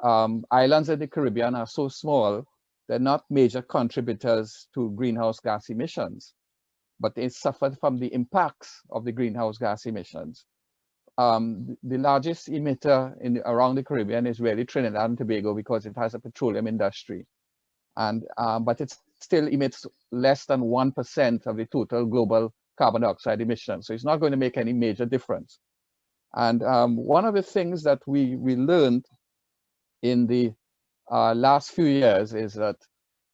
islands in the Caribbean are so small, they're not major contributors to greenhouse gas emissions, but they suffer from the impacts of the greenhouse gas emissions. The largest emitter around the Caribbean is really Trinidad and Tobago because it has a petroleum industry. And but it still emits less than 1% of the total global carbon dioxide emissions. So it's not going to make any major difference. And one of the things that we learned in the last few years is that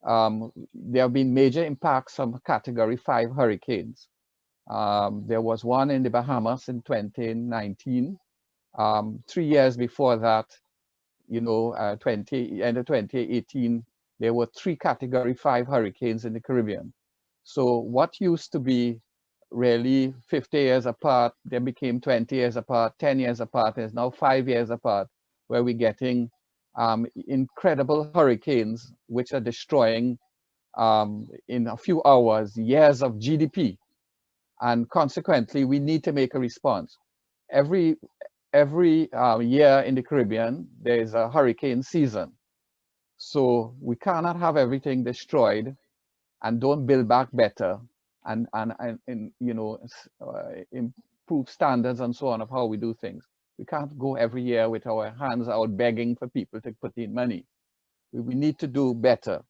there have been major impacts from Category 5 hurricanes. There was one in the Bahamas in 2019. 3 years before that, end of 2018, there were 3 Category 5 hurricanes in the Caribbean. So what used to be really 50 years apart, then became 20 years apart, 10 years apart, and is now 5 years apart, where we're getting incredible hurricanes, which are destroying in a few hours, years of GDP. And consequently, we need to make a response. Every year in the Caribbean, there is a hurricane season. So we cannot have everything destroyed and don't build back better and improve standards and so on of how we do things. We can't go every year with our hands out begging for people to put in money. We need to do better.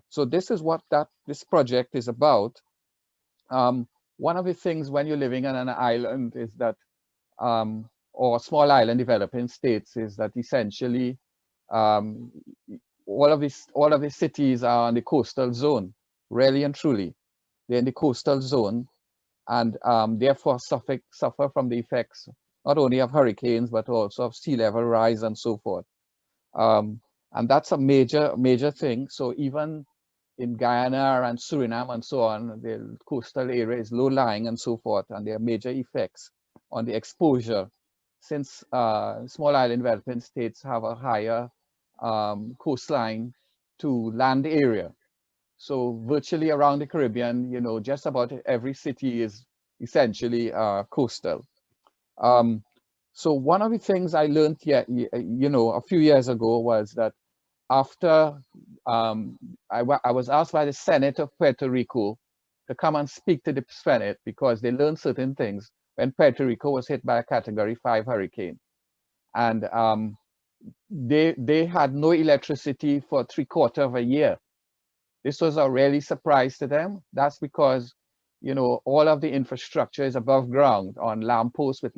So this is what this project is about. One of the things when you're living on an island is that, or small island developing states, is that essentially all of these cities are in the coastal zone, really and truly. They're in the coastal zone, and therefore suffer from the effects not only of hurricanes but also of sea level rise and so forth. And that's a major thing. So even in Guyana and Suriname and so on, the coastal area is low lying and so forth, and there are major effects on the exposure, since small island developing states have a higher coastline to land area. So virtually around the Caribbean, just about every city is essentially coastal. So one of the things I learned a few years ago was that after I was asked by the Senate of Puerto Rico to come and speak to the Senate because they learned certain things when Puerto Rico was hit by a Category 5 hurricane. And they had no electricity for 3/4 of a year. This was a really surprise to them. That's because, all of the infrastructure is above ground on lampposts with,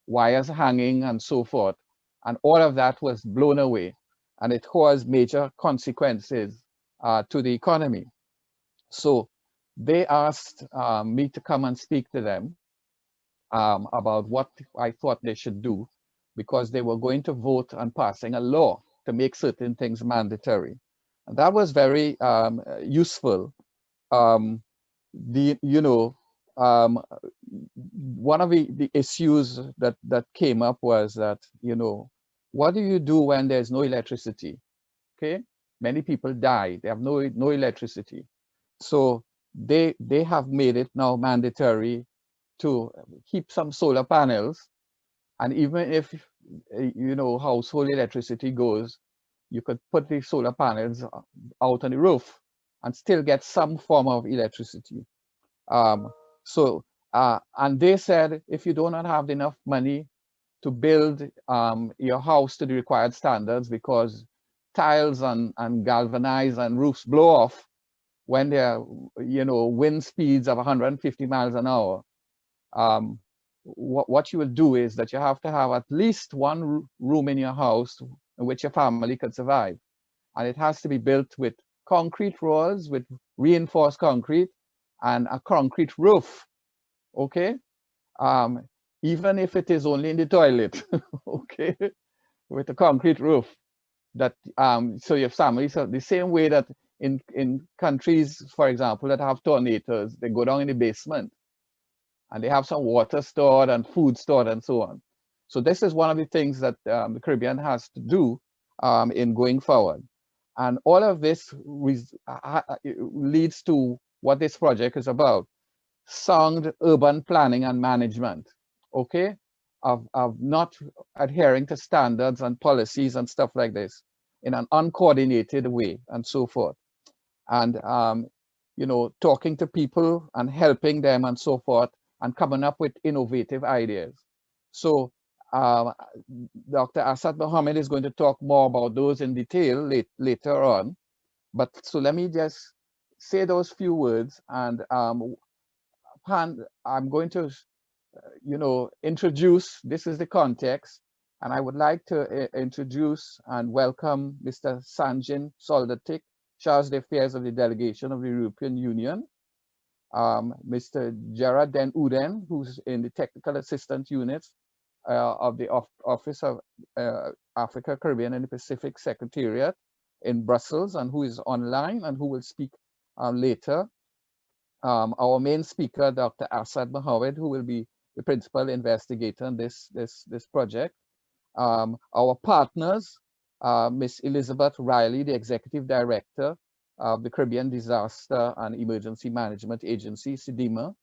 wires hanging and so forth. And all of that was blown away. And it caused major consequences to the economy. So they asked me to come and speak to them about what I thought they should do, because they were going to vote on passing a law to make certain things mandatory. And that was very useful. One of the issues that came up was that, what do you do when there's no electricity? Okay, many people die. They have no electricity. So they have made it now mandatory to keep some solar panels, and even if household electricity goes, you could put the solar panels out on the roof and still get some form of electricity. And they said, if you do not have enough money to build your house to the required standards, because tiles and galvanized and roofs blow off when there are, wind speeds of 150 miles an hour, what you will do is that you have to have at least one room in your house in which your family could survive. And it has to be built with concrete walls, with reinforced concrete, and a concrete roof, okay? Even if it is only in the toilet, okay? With a concrete roof. That so your family, so the same way that in countries, for example, that have tornadoes, they go down in the basement and they have some water stored and food stored and so on. So this is one of the things that the Caribbean has to do in going forward. And all of this leads to what this project is about: sound urban planning and management. Okay, of not adhering to standards and policies and stuff like this in an uncoordinated way and so forth. And, you know, talking to people and helping them and so forth and coming up with innovative ideas. So Dr. Asad Mohammed is going to talk more about those in detail later on. But so let me just say those few words, and I'm going to, you know, introduce, this is the context, and I would like to introduce and welcome Mr. Sanjin Soldatic, Chargé d'Affaires of the Delegation of the European Union, Mr. Geraed Ouden, who's in the Technical Assistant Units of the Office of Africa, Caribbean, and the Pacific Secretariat in Brussels, and who is online and who will speak later. Our main speaker, Dr. Asad Mohammed, who will be the principal investigator in this project. Our partners, Ms. Elizabeth Riley, the Executive Director of the Caribbean Disaster and Emergency Management Agency, CDEMA.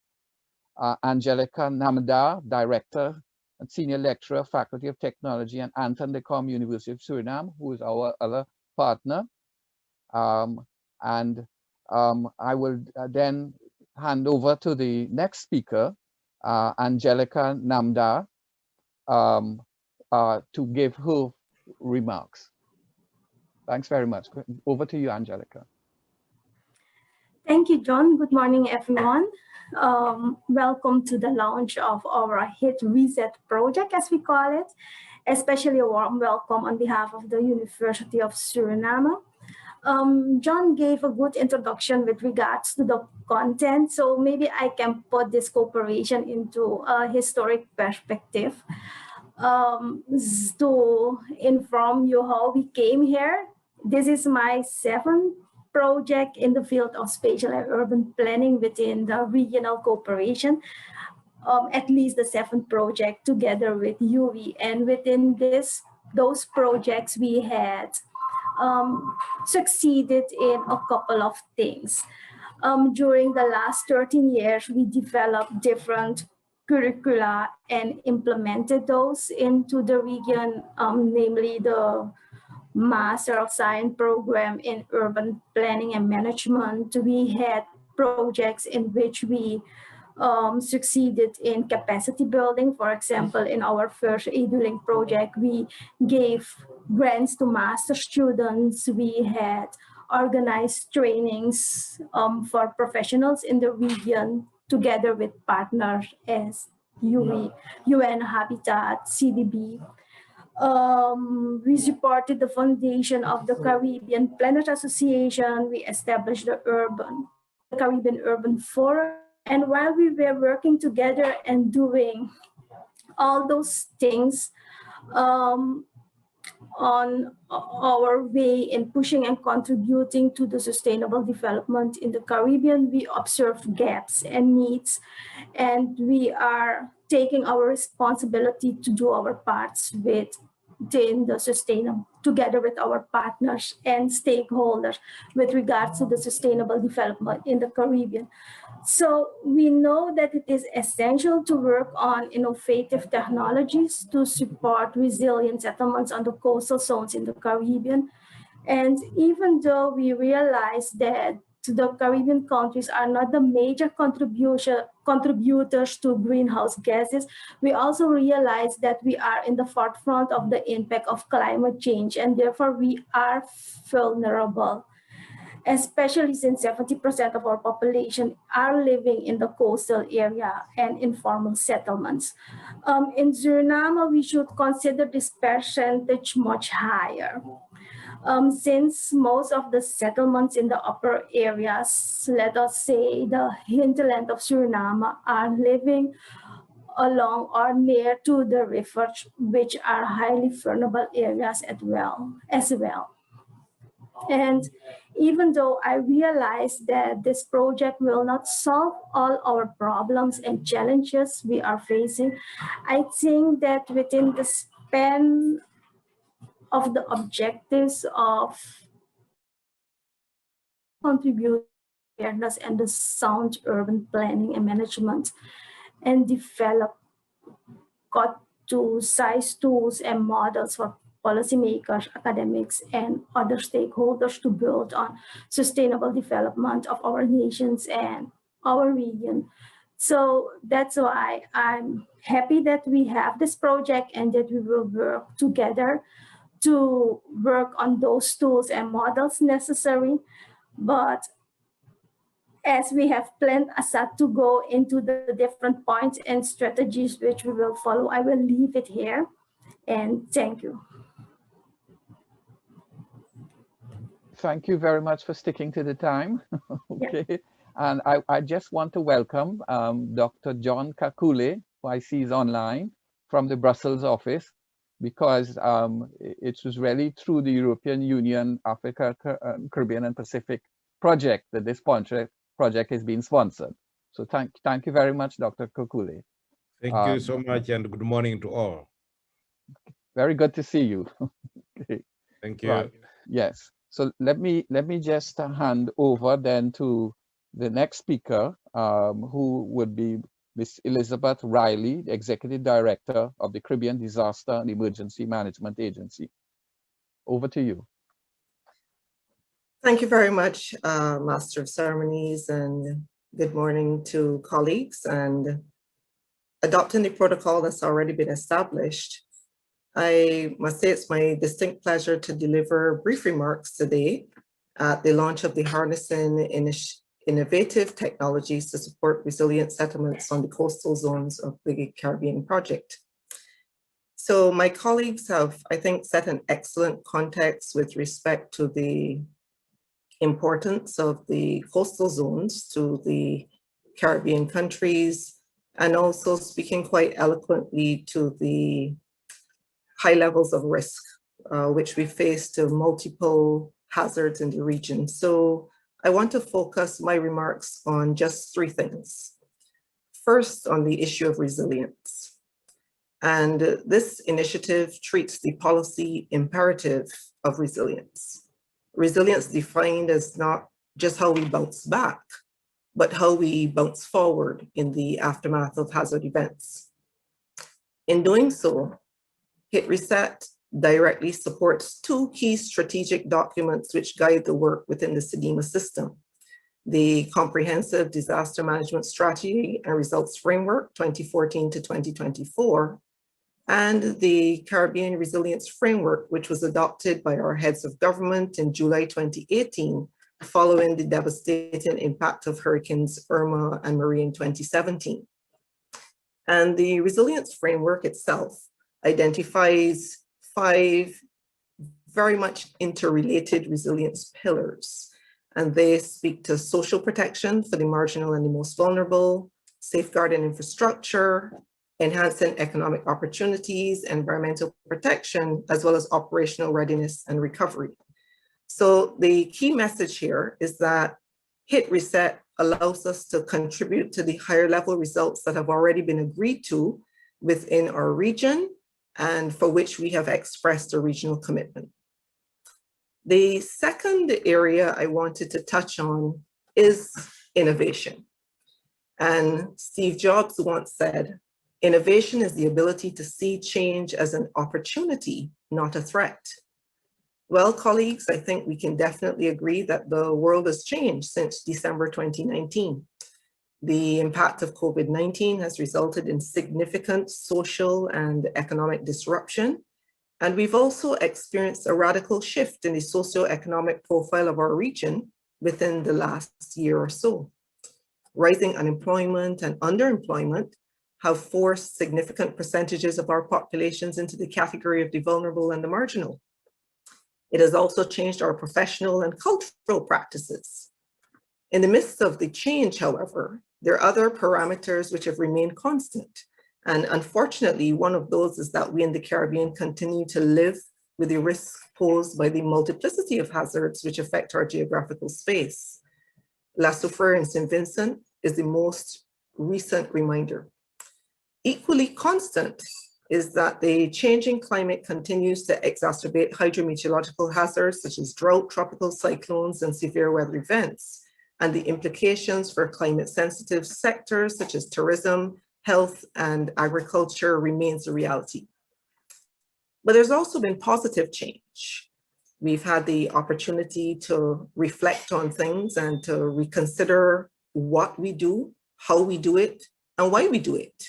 Angelika Namdar, Director and Senior Lecturer, Faculty of Technology and Anton de Com, University of Suriname, who is our other partner. I will then hand over to the next speaker, Angelika Namdar, to give her remarks. Thanks very much. Over to you, Angelika. Thank you, John. Good morning, everyone. Welcome to the launch of our Hit Reset project, as we call it. Especially a warm welcome on behalf of the University of Suriname. John gave a good introduction with regards to the content, so maybe I can put this cooperation into a historic perspective to inform you how we came here. This is my 7th project in the field of spatial and urban planning within the regional cooperation. At least the 7th project together with UWI, and within those projects we had succeeded in a couple of things. During the last 13 years, we developed different curricula and implemented those into the region, namely the Master of Science program in Urban Planning and Management. We had projects in which we succeeded in capacity building. For example, in our first EduLink project, we gave grants to master students. We had organized trainings for professionals in the region together with partners as UWI, UN Habitat, CDB. We supported the foundation of the Caribbean Planners Association. We established the Caribbean Urban Forum. And while we were working together and doing all those things on our way in pushing and contributing to the sustainable development in the Caribbean, we observed gaps and needs, and we are taking our responsibility to do our parts within the sustainable, together with our partners and stakeholders with regards to the sustainable development in the Caribbean. So we know that it is essential to work on innovative technologies to support resilient settlements on the coastal zones in the Caribbean. And even though we realize that the Caribbean countries are not the major contributors to greenhouse gases, we also realize that we are in the forefront of the impact of climate change, and therefore we are vulnerable, especially since 70% of our population are living in the coastal area and informal settlements. In Suriname, we should consider this percentage much higher. Since most of the settlements in the upper areas, let us say the hinterland of Suriname, are living along or near to the rivers, which are highly vulnerable areas as well. And even though I realize that this project will not solve all our problems and challenges we are facing, I think that within the span of the objectives of contribute awareness and the sound urban planning and management and develop to size tools and models for policymakers, academics, and other stakeholders to build on sustainable development of our nations and our region. So that's why I'm happy that we have this project and that we will work together to work on those tools and models necessary. But as we have planned Asad to go into the different points and strategies which we will follow, I will leave it here. And thank you. Thank you very much for sticking to the time. Okay. Yeah. And I just want to welcome Dr. John Kakule, who I see is online from the Brussels office, because it was really through the European Union, Africa, Caribbean and Pacific project that this project is being sponsored. So thank you very much, Dr. Kakule. Thank you so much, and good morning to all. Very good to see you. Okay. Thank you. Right. Yes. So let me just hand over then to the next speaker, who would be Ms. Elizabeth Riley, the Executive Director of the Caribbean Disaster and Emergency Management Agency. Over to you. Thank you very much, Master of Ceremonies, and good morning to colleagues. And adopting the protocol that's already been established, I must say it's my distinct pleasure to deliver brief remarks today at the launch of the Harnessing Innovative Technologies to Support Resilient Settlements on the Coastal Zones of the Caribbean project. So my colleagues have, I think, set an excellent context with respect to the importance of the coastal zones to the Caribbean countries, and also speaking quite eloquently to the high levels of risk, which we face to multiple hazards in the region. So I want to focus my remarks on just three things. First, on the issue of resilience. And this initiative treats the policy imperative of resilience. Resilience defined as not just how we bounce back, but how we bounce forward in the aftermath of hazard events. In doing so, Hit Reset directly supports two key strategic documents which guide the work within the CDEMA system: the Comprehensive Disaster Management Strategy and Results Framework 2014 to 2024, and the Caribbean Resilience Framework, which was adopted by our heads of government in July 2018, following the devastating impact of Hurricanes Irma and Maria in 2017. And the Resilience Framework itself identifies 5 very much interrelated resilience pillars. And they speak to social protection for the marginal and the most vulnerable, safeguarding infrastructure, enhancing economic opportunities, environmental protection, as well as operational readiness and recovery. So the key message here is that Hit Reset allows us to contribute to the higher level results that have already been agreed to within our region, and for which we have expressed a regional commitment. The second area I wanted to touch on is innovation. And Steve Jobs once said, innovation is the ability to see change as an opportunity, not a threat. Well, colleagues, I think we can definitely agree that the world has changed since December 2019. The impact of COVID-19 has resulted in significant social and economic disruption. And we've also experienced a radical shift in the socioeconomic profile of our region within the last year or so. Rising unemployment and underemployment have forced significant percentages of our populations into the category of the vulnerable and the marginal. It has also changed our professional and cultural practices. In the midst of the change, however, there are other parameters which have remained constant. And unfortunately, one of those is that we in the Caribbean continue to live with the risks posed by the multiplicity of hazards which affect our geographical space. La Soufrière in St. Vincent is the most recent reminder. Equally constant is that the changing climate continues to exacerbate hydrometeorological hazards such as drought, tropical cyclones, and severe weather events, and the implications for climate-sensitive sectors such as tourism health, and agriculture remains a reality. But there's also been positive change. We've had the opportunity to reflect on things and to reconsider what we do, how we do it, and why we do it.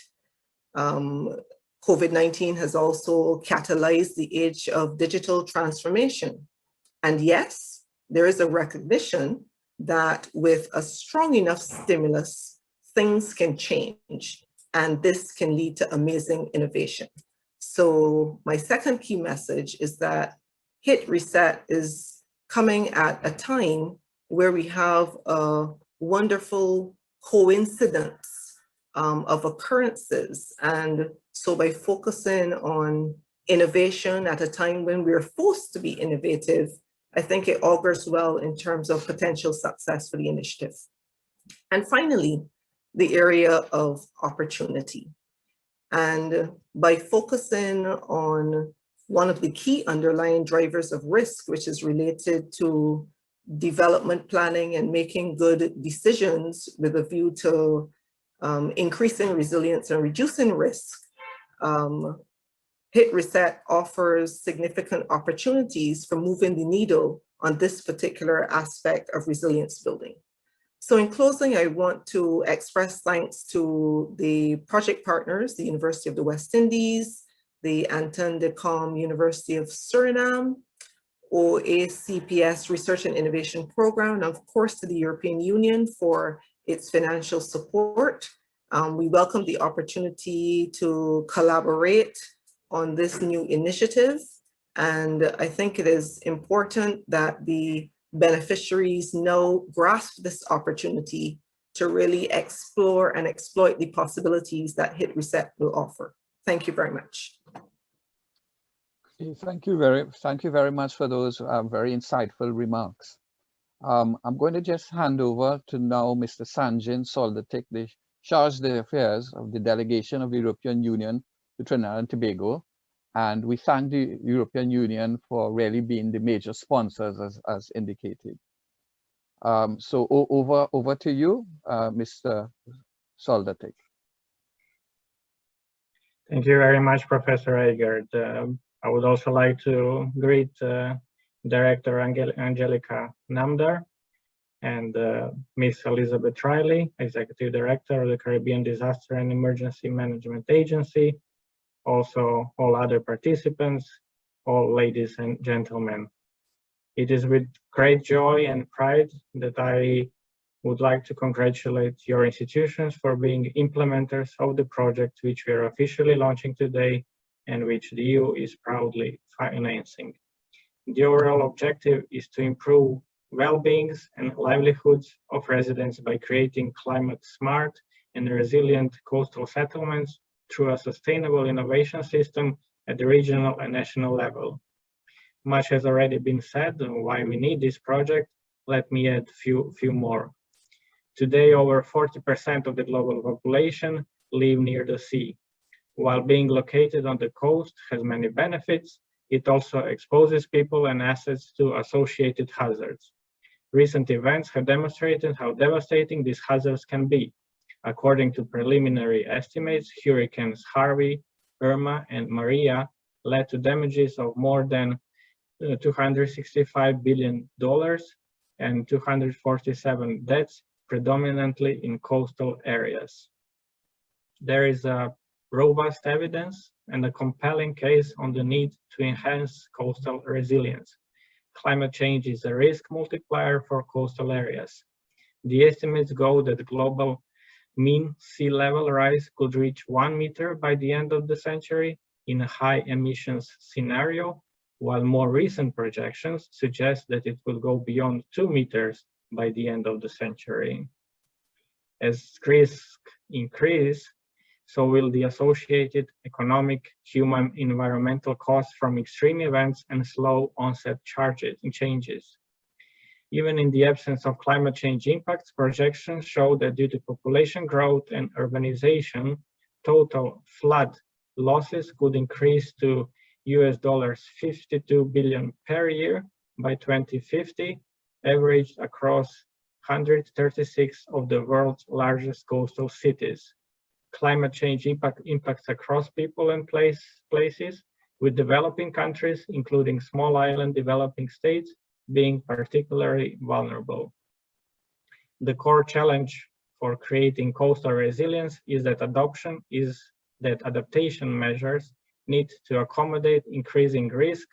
COVID-19 has also catalyzed the age of digital transformation. And yes, there is a recognition that with a strong enough stimulus, things can change, and this can lead to amazing innovation. So my second key message is that Hit Reset is coming at a time where we have a wonderful coincidence of occurrences. And so by focusing on innovation at a time when we're forced to be innovative, I think it augurs well in terms of potential success for the initiative. And finally, the area of opportunity. And by focusing on one of the key underlying drivers of risk, which is related to development planning and making good decisions with a view to increasing resilience and reducing risk, Hit Reset offers significant opportunities for moving the needle on this particular aspect of resilience building. So in closing, I want to express thanks to the project partners, the University of the West Indies, the Anton de Kom University of Suriname, OACPS Research and Innovation Program, and of course to the European Union for its financial support. We welcome the opportunity to collaborate on this new initiative. And I think it is important that the beneficiaries now grasp this opportunity to really explore and exploit the possibilities that Hit Reset will offer. Thank you very much. Thank you very much for those very insightful remarks. I'm going to just hand over to now Mr. Sanjin Soldatic, the Chargé d'Affaires of the Delegation of the European Union to Trinidad and Tobago. And we thank the European Union for really being the major sponsors as indicated. So over to you, Mr. Soldatic. Thank you very much, Professor Agard. I would also like to greet Director Angelika Namdar and Ms. Elizabeth Riley, Executive Director of the Caribbean Disaster and Emergency Management Agency, also all other participants, all ladies and gentlemen. It is with great joy and pride that I would like to congratulate your institutions for being implementers of the project which we are officially launching today and which the EU is proudly financing. The overall objective is to improve well-beings and livelihoods of residents by creating climate-smart and resilient coastal settlements through a sustainable innovation system at the regional and national level. Much has already been said on why we need this project. Let me add few more. Today, over 40% of the global population live near the sea. While being located on the coast has many benefits, it also exposes people and assets to associated hazards. Recent events have demonstrated how devastating these hazards can be. According to preliminary estimates, hurricanes Harvey, Irma, and Maria led to damages of more than $265 billion and 247 deaths, predominantly in coastal areas. There is a robust evidence and a compelling case on the need to enhance coastal resilience. Climate change is a risk multiplier for coastal areas. The estimates go that global mean sea level rise could reach 1 meter by the end of the century in a high emissions scenario, while more recent projections suggest that it will go beyond 2 meters by the end of the century. As risks increase, so will the associated economic, human, environmental costs from extreme events and slow onset changes. Even in the absence of climate change impacts, projections show that due to population growth and urbanization, total flood losses could increase to $52 billion per year by 2050, averaged across 136 of the world's largest coastal cities. climate change impacts across people and places, with developing countries, including small island developing states, being particularly vulnerable. The core challenge for creating coastal resilience is that adaptation measures need to accommodate increasing risk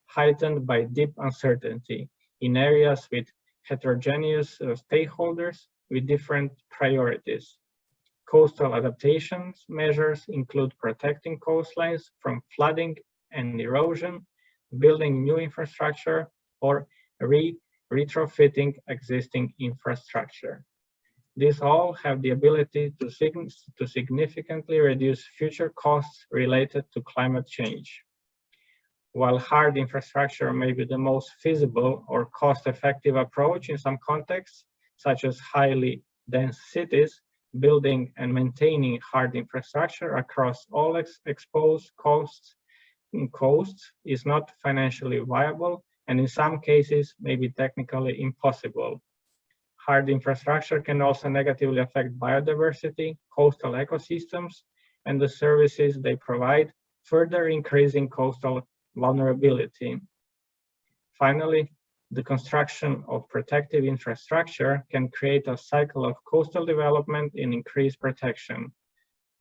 heightened by deep uncertainty in areas with heterogeneous stakeholders with different priorities. Coastal adaptation measures include protecting coastlines from flooding and erosion, building new infrastructure, or retrofitting existing infrastructure. These all have the ability to significantly reduce future costs related to climate change. While hard infrastructure may be the most feasible or cost-effective approach in some contexts, such as highly dense cities, building and maintaining hard infrastructure across all exposed coasts is not financially viable, and in some cases may be technically impossible. Hard infrastructure can also negatively affect biodiversity, coastal ecosystems, and the services they provide, further increasing coastal vulnerability. Finally, the construction of protective infrastructure can create a cycle of coastal development and increased protection.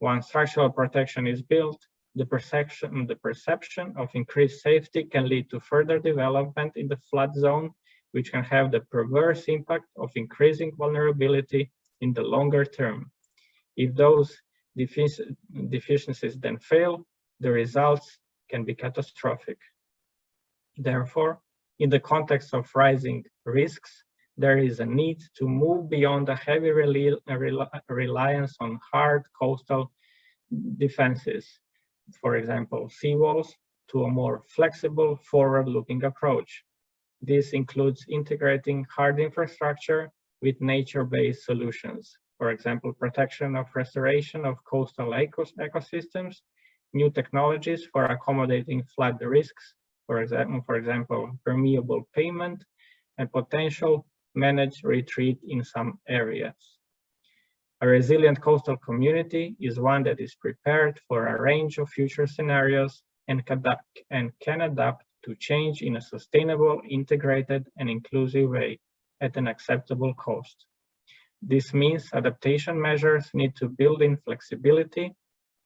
Once structural protection is built, the perception of increased safety can lead to further development in the flood zone, which can have the perverse impact of increasing vulnerability in the longer term. If those deficiencies then fail, the results can be catastrophic. Therefore, in the context of rising risks, there is a need to move beyond a heavy reliance on hard coastal defenses, for example, seawalls, to a more flexible, forward-looking approach. This includes integrating hard infrastructure with nature-based solutions, for example, protection of restoration of coastal ecosystems, new technologies for accommodating flood risks, for example, permeable pavement, and potential managed retreat in some areas. A resilient coastal community is one that is prepared for a range of future scenarios and can adapt to change in a sustainable, integrated, and inclusive way at an acceptable cost. This means adaptation measures need to build in flexibility,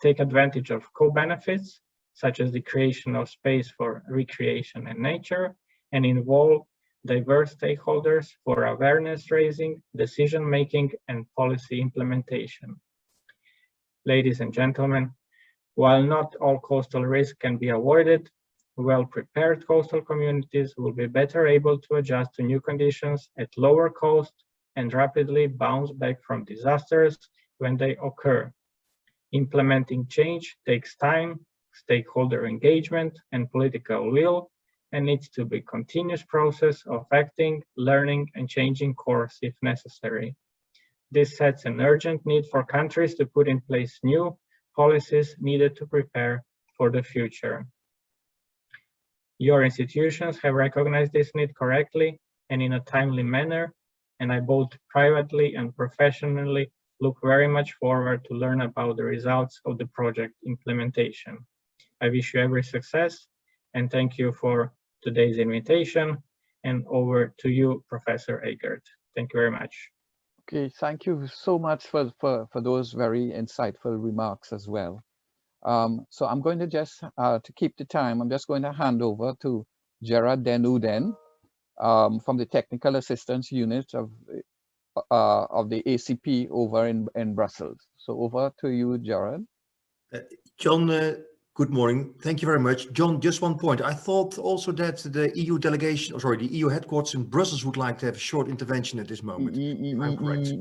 take advantage of co-benefits, such as the creation of space for recreation and nature, and involve diverse stakeholders for awareness raising, decision-making, and policy implementation. Ladies and gentlemen, while not all coastal risk can be avoided, well-prepared coastal communities will be better able to adjust to new conditions at lower cost and rapidly bounce back from disasters when they occur. Implementing change takes time, stakeholder engagement, and political will, and needs to be a continuous process of acting, learning, and changing course if necessary. This sets an urgent need for countries to put in place new policies needed to prepare for the future. Your institutions have recognized this need correctly and in a timely manner, and I both privately and professionally look very much forward to learn about the results of the project implementation. I wish you every success and thank you for today's invitation, and over to you, Professor Agard. Thank you very much. Okay, thank you so much for those very insightful remarks as well. So I'm going to just, to keep the time, I'm just going to hand over to Geraed Den Ouden from the Technical Assistance Unit of the ACP over in Brussels. So over to you, Geraed. John, good morning. Thank you very much. John, just one point. I thought also that the EU delegation, or sorry, the EU headquarters in Brussels would like to have a short intervention at this moment. If I'm correct.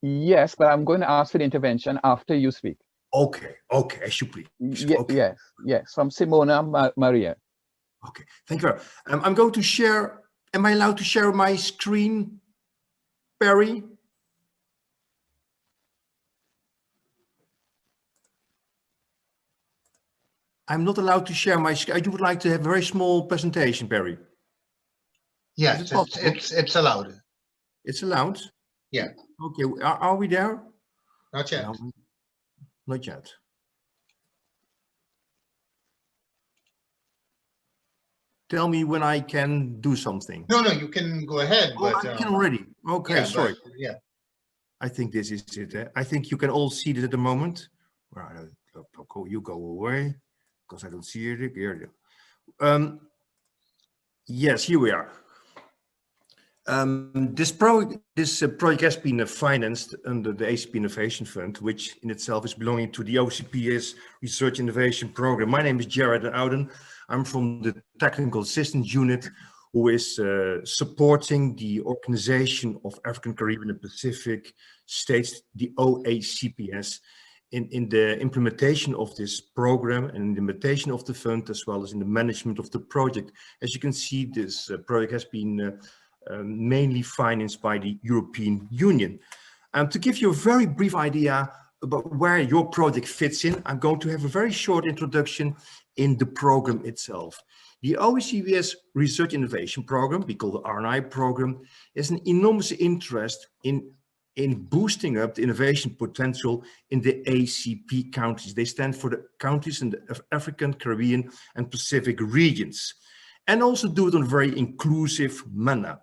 Yes, but I'm going to ask for the intervention after you speak. Okay, okay, as you please. Okay. Yes, from Simona Maria. Okay, thank you very much. I'm going to share, am I allowed to share my screen, Perry? I'm not allowed to share my screen. I would like to have a very small presentation, Perry. Yes, it's allowed. It's allowed? Yeah. Okay, are we there? Not yet. Not yet. Tell me when I can do something. No, you can go ahead. Oh, But, I can already. Okay, yeah, sorry. but, yeah. I think this is it. I think you can all see it at the moment. Right, you go away because I don't see it here. Yes, here we are. This project has been financed under the ACP Innovation Fund, which in itself is belonging to the OACPS Research Innovation Program. My name is Geraed and Ouden. I'm from the Technical Assistance Unit, who is supporting the Organization of African, Caribbean and Pacific States, the OACPS, in the implementation of this program and in the implementation of the fund, as well as in the management of the project. As you can see, this project has been mainly financed by the European Union. To give you a very brief idea about where your project fits in, I'm going to have a very short introduction in the program itself. The OACPS Research Innovation Program, we call the RNI program, is an enormous interest in boosting up the innovation potential in the ACP countries. They stand for the countries in the African, Caribbean and Pacific regions, and also do it in a very inclusive manner,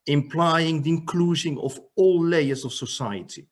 implying the inclusion of all layers of society,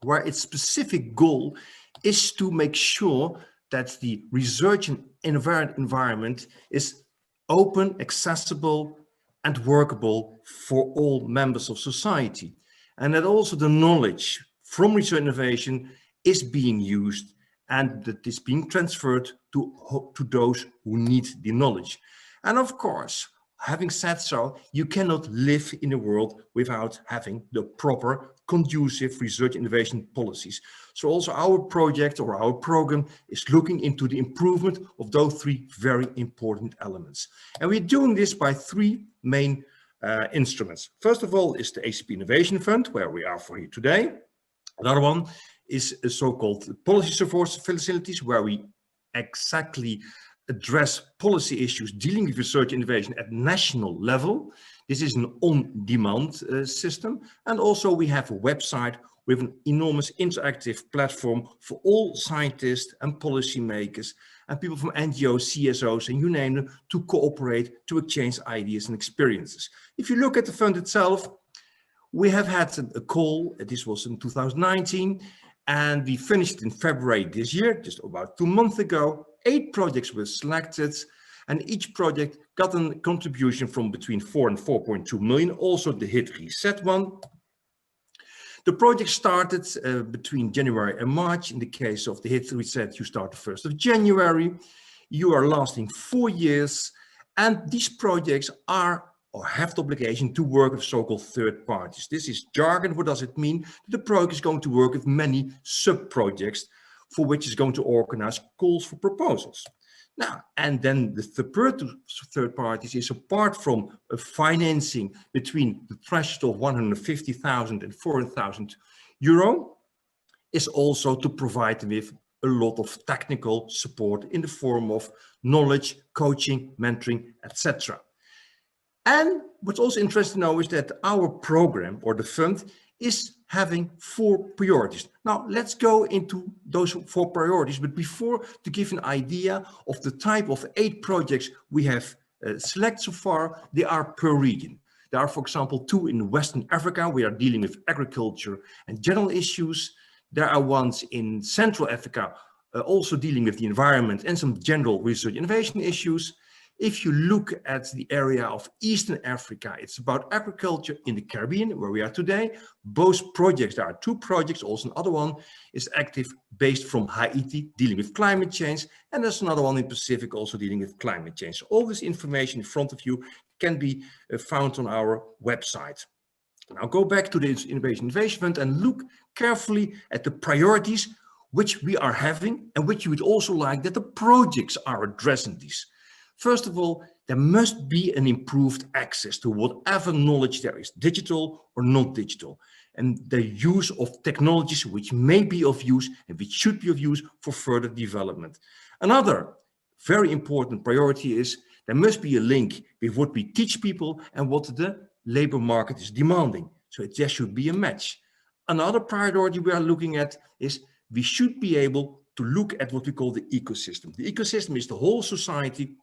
where its specific goal is to make sure that the research and environment is open, accessible, and workable for all members of society. And that also the knowledge from research innovation is being used and that is being transferred to those who need the knowledge. And of course, having said so, you cannot live in a world without having the proper conducive research innovation policies. So also our project or our program is looking into the improvement of those three very important elements. And we're doing this by three main instruments. First of all is the ACP Innovation Fund, where we are for here today. Another one is a so-called policy support facilities, where we exactly address policy issues dealing with research innovation at national level. This is an on-demand system. And also we have a website with an enormous interactive platform for all scientists and policymakers and people from NGOs, CSOs, and you name them, to cooperate, to exchange ideas and experiences. If you look at the fund itself, we have had a call, this was in 2019, and we finished in February this year, just about 2 months ago. 8 projects were selected, and each project got a contribution from between 4 and 4.2 million, also the HIT Reset one. The project started between January and March. In the case of the HIT Reset, you start the 1st of January. You are lasting 4 years, and these projects are or have the obligation to work with so-called third parties. This is jargon. What does it mean? The project is going to work with many sub-projects for which is going to organize calls for proposals. Now, and then the third parties is, apart from a financing between the threshold of 150,000 and 400,000 euro, is also to provide them with a lot of technical support in the form of knowledge, coaching, mentoring, etc. And what's also interesting to know is that our program or the fund is having 4 priorities. Now let's go into those 4 priorities, but before, to give an idea of the type of 8 projects we have selected so far, they are per region. There are, for example, 2 in Western Africa. We are dealing with agriculture and general issues. There are ones in Central Africa, also dealing with the environment and some general research innovation issues. If you look at the area of Eastern Africa, it's about agriculture in the Caribbean, where we are today. Both projects, there are 2 projects, also another one is active based from Haiti, dealing with climate change. And there's another one in Pacific, also dealing with climate change. So all this information in front of you can be found on our website. Now go back to the Innovation Fund and look carefully at the priorities which we are having and which you would also like that the projects are addressing these. First of all, there must be an improved access to whatever knowledge there is, digital or not digital, and the use of technologies which may be of use and which should be of use for further development. Another very important priority is there must be a link with what we teach people and what the labor market is demanding. So there should be a match. Another priority we are looking at is we should be able to look at what we call the ecosystem. The ecosystem is the whole society,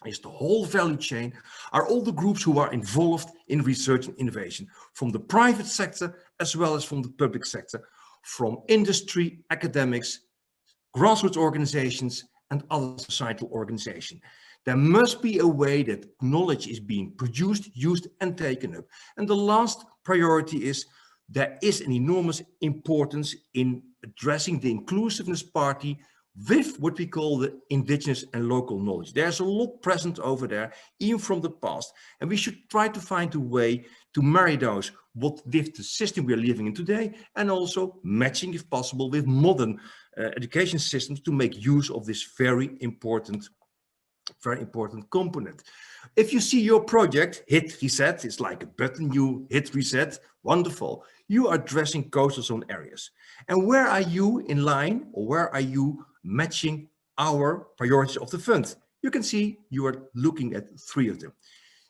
is the whole value chain, are all the groups who are involved in research and innovation, from the private sector as well as from the public sector, from industry, academics, grassroots organizations, and other societal organizations. There must be a way that knowledge is being produced, used, and taken up. And the last priority is there is an enormous importance in addressing the inclusiveness party with what we call the indigenous and local knowledge. There's a lot present over there, even from the past, and we should try to find a way to marry those with the system we are living in today, and also matching, if possible, with modern education systems to make use of this very important component. If you see your project, hit reset, it's like a button, you hit reset, wonderful. You are addressing coastal zone areas. And where are you in line, or where are you matching our priorities of the fund? You can see you are looking at 3 of them.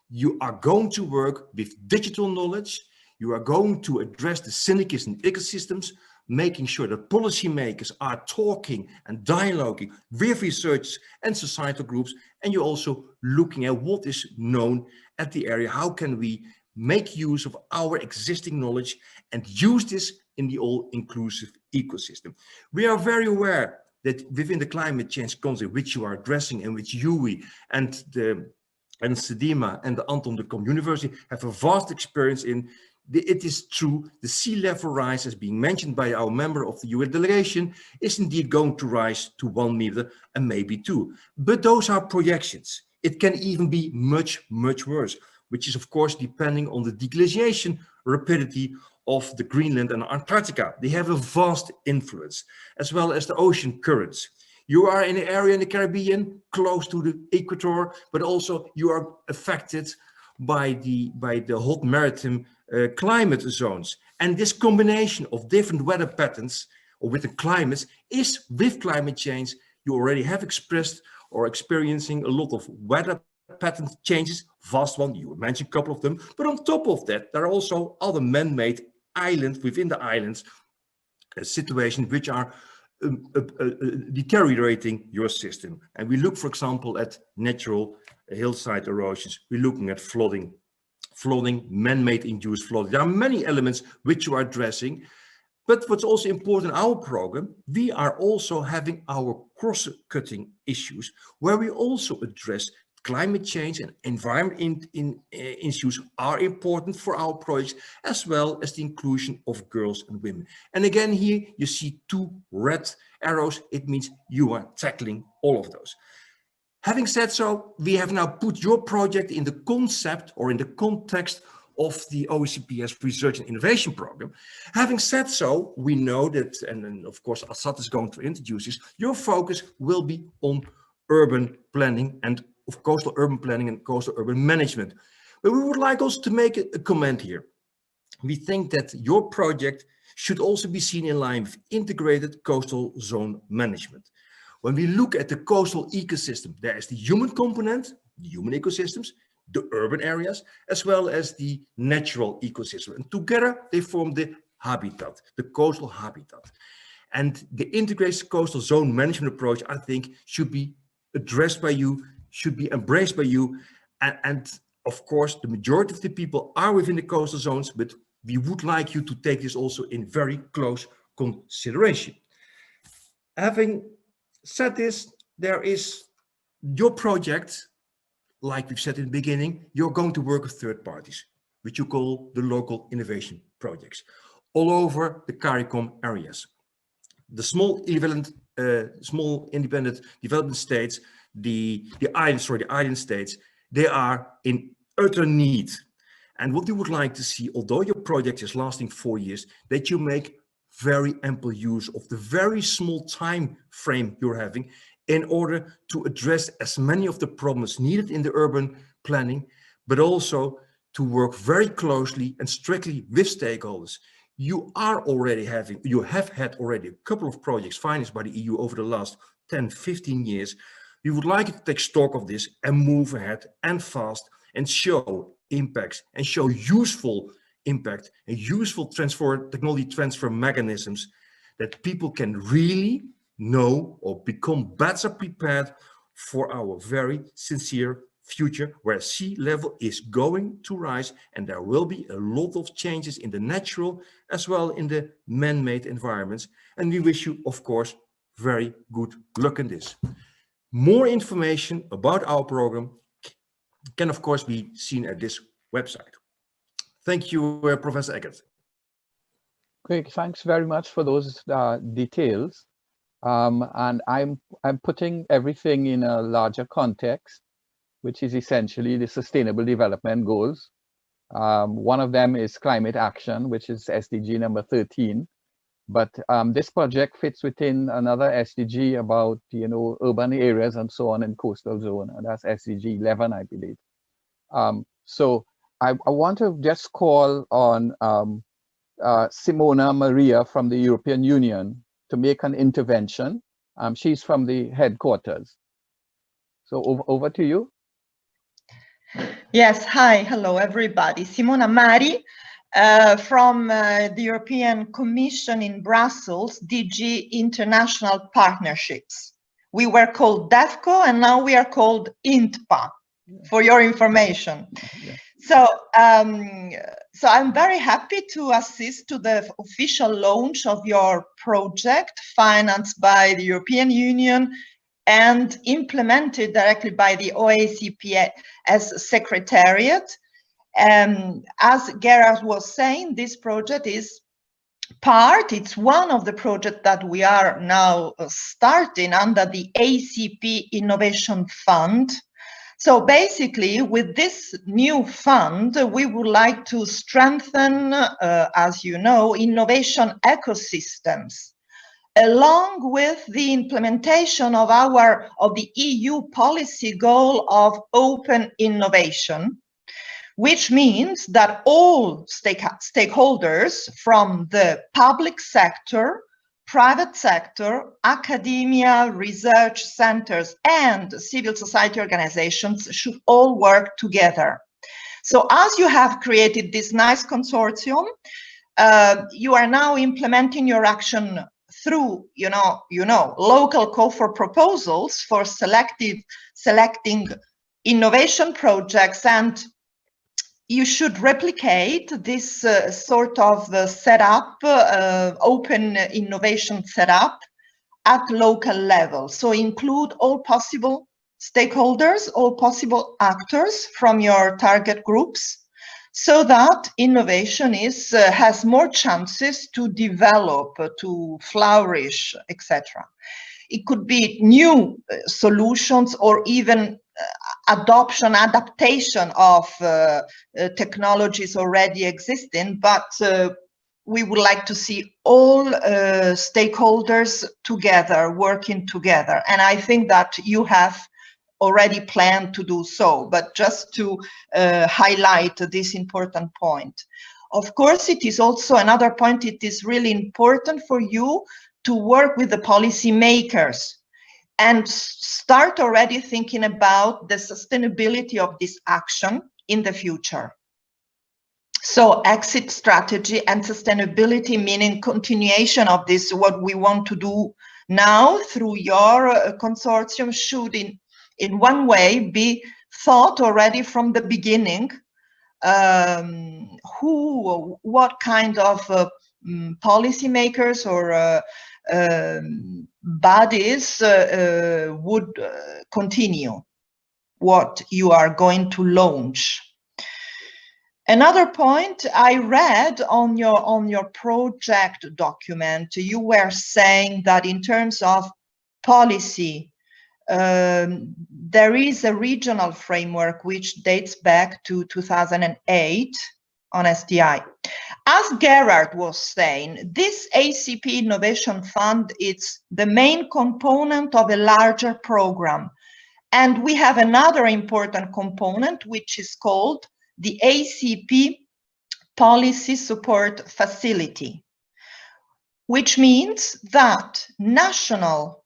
You are going to work with digital knowledge. You are going to address the synergies and ecosystems, making sure that policymakers are talking and dialoguing with researchers and societal groups. And you're also looking at what is known at the area. How can we make use of our existing knowledge and use this in the all-inclusive ecosystem? We are very aware that within the climate change concept, which you are addressing and which UE and CDEMA and the Anton de Kom University have a vast experience in. It is true, the sea level rise, as being mentioned by our member of the UN delegation, is indeed going to rise to 1 meter and maybe 2. But those are projections. It can even be much, much worse, which is of course depending on the deglaciation rapidity of the Greenland and Antarctica. They have a vast influence, as well as the ocean currents. You are in an area in the Caribbean, close to the equator, but also you are affected by the hot maritime climate zones. And this combination of different weather patterns or with the climates is, with climate change, you already have expressed or experiencing a lot of weather pattern changes, vast one, you mentioned a couple of them, but on top of that, there are also other man-made islands within the islands situations which are deteriorating your system. And we look, for example, at natural hillside erosions. We're looking at flooding, man-made induced flooding. There are many elements which you are addressing, but what's also important in our program, we are also having our cross-cutting issues where we also address climate change and environment issues are important for our projects, as well as the inclusion of girls and women. And again, here you see 2 red arrows. It means you are tackling all of those. Having said so, we have now put your project in the concept or in the context of the OACPS Research and Innovation Program. Having said so, we know that, and then of course Asad is going to introduce this, your focus will be on urban planning and of coastal urban planning and coastal urban management. But we would like also to make a comment here. We think that your project should also be seen in line with integrated coastal zone management. When we look at the coastal ecosystem, there is the human component, the human ecosystems, the urban areas, as well as the natural ecosystem. And together they form the habitat, the coastal habitat. And the integrated coastal zone management approach, I think, should be addressed by you, should be embraced by you. And of course, the majority of the people are within the coastal zones, but we would like you to take this also in very close consideration. Having said this, there is your project, like we've said in the beginning, you're going to work with third parties, which you call the local innovation projects, all over the CARICOM areas. The small independent development states, the island states, they are in utter need. And what we would like to see, although your project is lasting 4 years, that you make very ample use of the very small time frame you're having in order to address as many of the problems needed in the urban planning, but also to work very closely and strictly with stakeholders. You have had already a couple of projects financed by the EU over the last 10, 15 years. We would like you to take stock of this and move ahead and fast and show impacts and show useful impact and useful technology transfer mechanisms that people can really know or become better prepared for our very sincere future, where sea level is going to rise, and there will be a lot of changes in the natural as well in the man-made environments. And we wish you, of course, very good luck in this. More information about our program can, of course, be seen at this website. Thank you, Professor Agard. Great, thanks very much for those details. And I'm putting everything in a larger context, which is essentially the Sustainable Development Goals. One of them is climate action, which is SDG number 13. But this project fits within another SDG about, urban areas and so on in coastal zone, and that's SDG 11, I believe. So I want to just call on Simona Maria from the European Union to make an intervention. She's from the headquarters. So over to you. Yes, hi, hello everybody. Simona Mari from the European Commission in Brussels, DG International Partnerships. We were called DEFCO and now we are called INTPA, for your information. Yeah. So I'm very happy to assist to the official launch of your project financed by the European Union and implemented directly by the OACPS Secretariat. As Geraed was saying, this project is it's one of the projects that we are now starting under the ACP Innovation Fund. So basically, with this new fund, we would like to strengthen, as you know, innovation ecosystems, along with the implementation of the EU policy goal of open innovation, which means that all stakeholders from the public sector, private sector, academia, research centers, and civil society organizations should all work together. So as you have created this nice consortium, you are now implementing your action through, local call for proposals for selecting innovation projects, and you should replicate this sort of setup, open innovation setup at local level. So include all possible stakeholders, all possible actors from your target groups, so that innovation has more chances to develop, to flourish, etc. It could be new solutions or even adaptation of technologies already existing, but we would like to see all stakeholders together, working together. And I think that you have already planned to do so, but just to highlight this important point. Of course, it is also another point, it is really important for you to work with the policy makers and start already thinking about the sustainability of this action in the future. So exit strategy and sustainability, meaning continuation of this, what we want to do now through your consortium, should in one way be thought already from the beginning. What kind of policymakers or bodies would continue what you are going to launch. Another point I read on your project document, you were saying that in terms of policy, there is a regional framework which dates back to 2008 on STI. As Geraed was saying, this ACP Innovation Fund is the main component of a larger program. And we have another important component, which is called the ACP Policy Support Facility, which means that national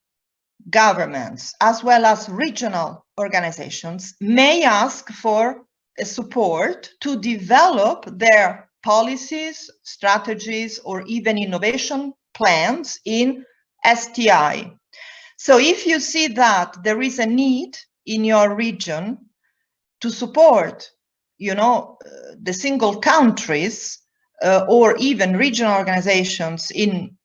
governments, as well as regional organizations, may ask for a support to develop their policies, strategies, or even innovation plans in STI. So if you see that there is a need in your region to support, you know, the single countries or even regional organizations in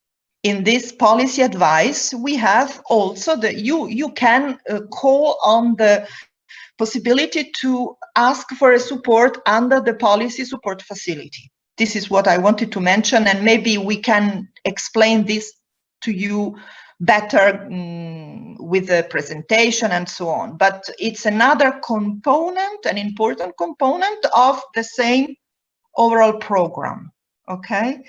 this policy advice, we have also you can call on the possibility to ask for a support under the policy support facility. This is what I wanted to mention, and maybe we can explain this to you better with a presentation and so on. But it's another component, an important component of the same overall program. Okay.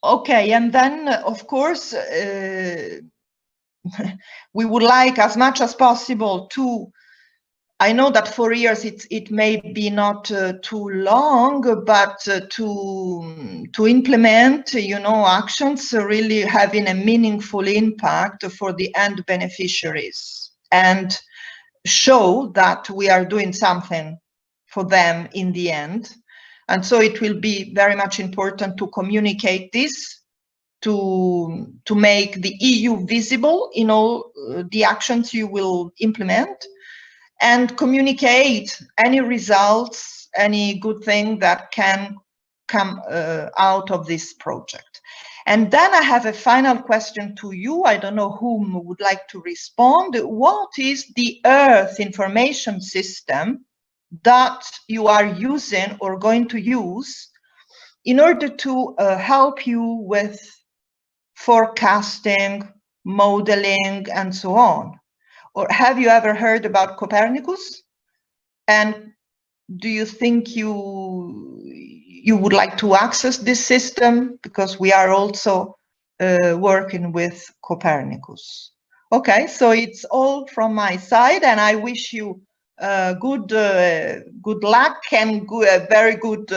Okay, and then of course we would like as much as possible to, I know that 4 years it may be not too long, but to implement, you know, actions really having a meaningful impact for the end beneficiaries and show that we are doing something for them in the end. And so it will be very much important to communicate this, to make the EU visible in all the actions you will implement, and communicate any results, any good thing that can come out of this project. And then I have a final question to you. I don't know whom would like to respond. What is the Earth information system that you are using or going to use in order to help you with forecasting, modeling, and so on? Or have you ever heard about Copernicus? And do you think you would like to access this system? Because we are also working with Copernicus. Okay, so it's all from my side, and I wish you good luck and very good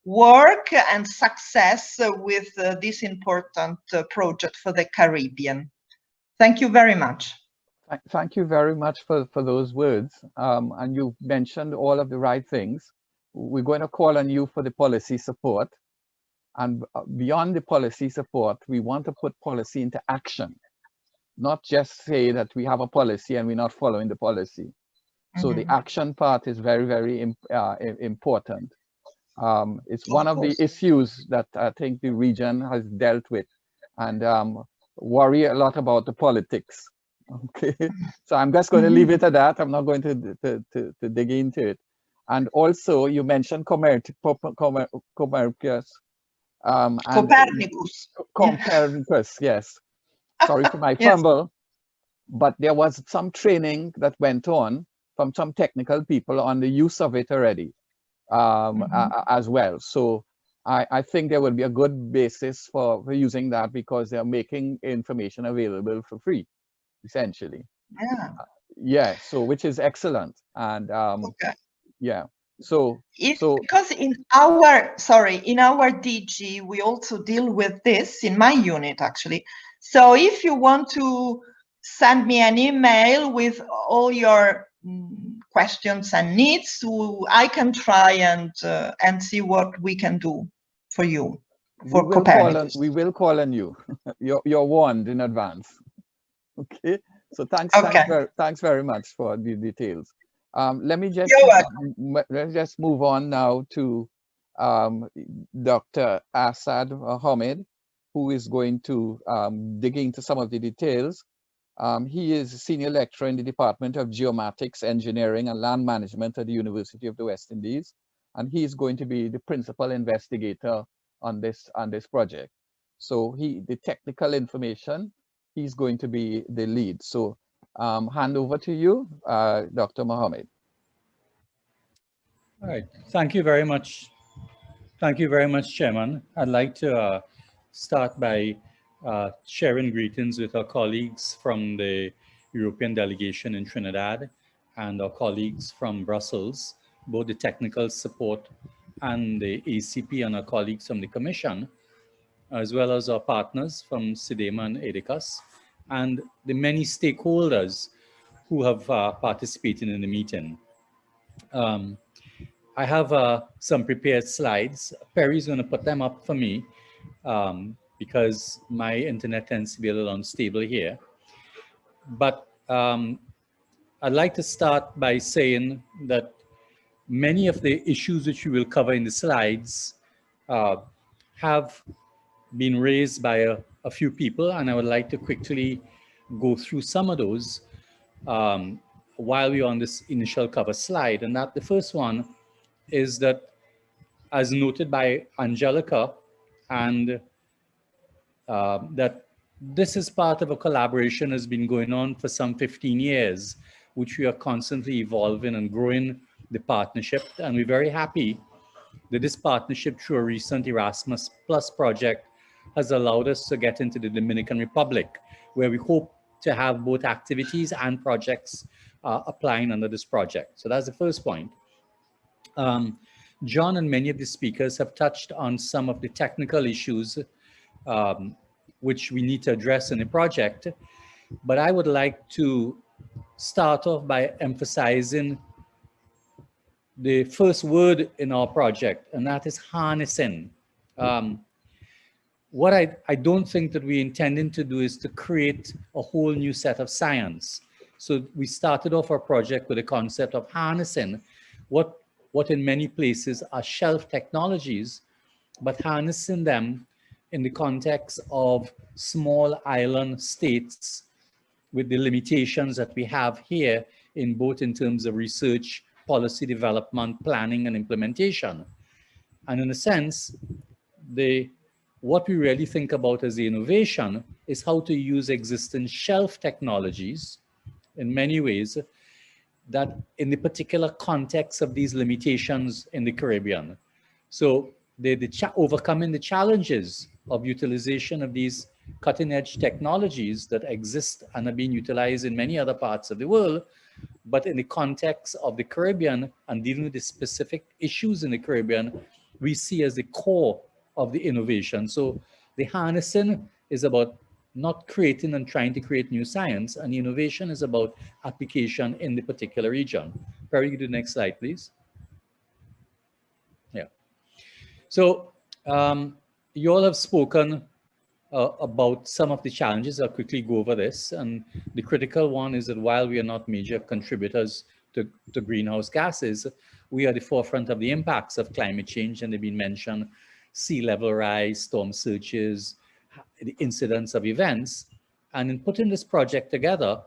work and success with this important project for the Caribbean. Thank you very much. Thank you very much for those words. And you mentioned all of the right things. We're going to call on you for the policy support. And beyond the policy support, we want to put policy into action, not just say that we have a policy and we're not following the policy. So the action part is very, very important. It's one of the issues that I think the region has dealt with, and worry a lot about the politics. Okay, so I'm just going to leave it at that. I'm not going to dig into it. And also, you mentioned Copernicus. Copernicus, yes. Sorry for my fumble. But there was some training that went on from some technical people on the use of it already as well. So I think there will be a good basis for using that, because they're making information available for free, essentially. Yeah, so which is excellent. And yeah, because in our DG we also deal with this in my unit, actually. So if you want to send me an email with all your questions and needs, I can try and see what we can do for you. For Copernicus. We will call on you. You're warned in advance. Okay. So thanks very much for the details. Let me just move on now to Dr. Asad Mohammed, who is going to dig into some of the details. He is a senior lecturer in the Department of Geomatics, Engineering and Land Management at the University of the West Indies, and he is going to be the principal investigator on this project. So the technical information, he's going to be the lead. So hand over to you, Dr. Mohammed. All right, thank you very much. Thank you very much, Chairman. I'd like to start by sharing greetings with our colleagues from the European delegation in Trinidad and our colleagues from Brussels, both the technical support and the ACP, and our colleagues from the Commission, as well as our partners from CDEMA and AdeKUS, and the many stakeholders who have participated in the meeting. I have some prepared slides. Perry's going to put them up for me, because my internet tends to be a little unstable here. But I'd like to start by saying that many of the issues which we will cover in the slides have been raised by a few people, and I would like to quickly go through some of those while we're on this initial cover slide. And that the first one is that, as noted by Angelika, and that this is part of a collaboration that's been going on for some 15 years, which we are constantly evolving and growing the partnership. And we're very happy that this partnership through a recent Erasmus Plus project has allowed us to get into the Dominican Republic, where we hope to have both activities and projects applying under this project. So that's the first point. John and many of the speakers have touched on some of the technical issues which we need to address in the project, but I would like to start off by emphasizing the first word in our project, and that is harnessing. What I don't think that we're intending to do is to create a whole new set of science. So we started off our project with a concept of harnessing what in many places are shelf technologies, but harnessing them in the context of small island states with the limitations that we have here in both in terms of research, policy development, planning, and implementation. And in a sense, what we really think about as the innovation is how to use existing shelf technologies in many ways that in the particular context of these limitations in the Caribbean. So overcoming the challenges of utilization of these cutting edge technologies that exist and are being utilized in many other parts of the world, but in the context of the Caribbean and dealing with the specific issues in the Caribbean, we see as the core of the innovation. So the harnessing is about not creating and trying to create new science, and innovation is about application in the particular region. Perry, you do the next slide, please. Yeah. So you all have spoken about some of the challenges. I'll quickly go over this. And the critical one is that while we are not major contributors to greenhouse gases, we are at the forefront of the impacts of climate change, and they've been mentioned: sea level rise, storm surges, the incidence of events. And in putting this project together,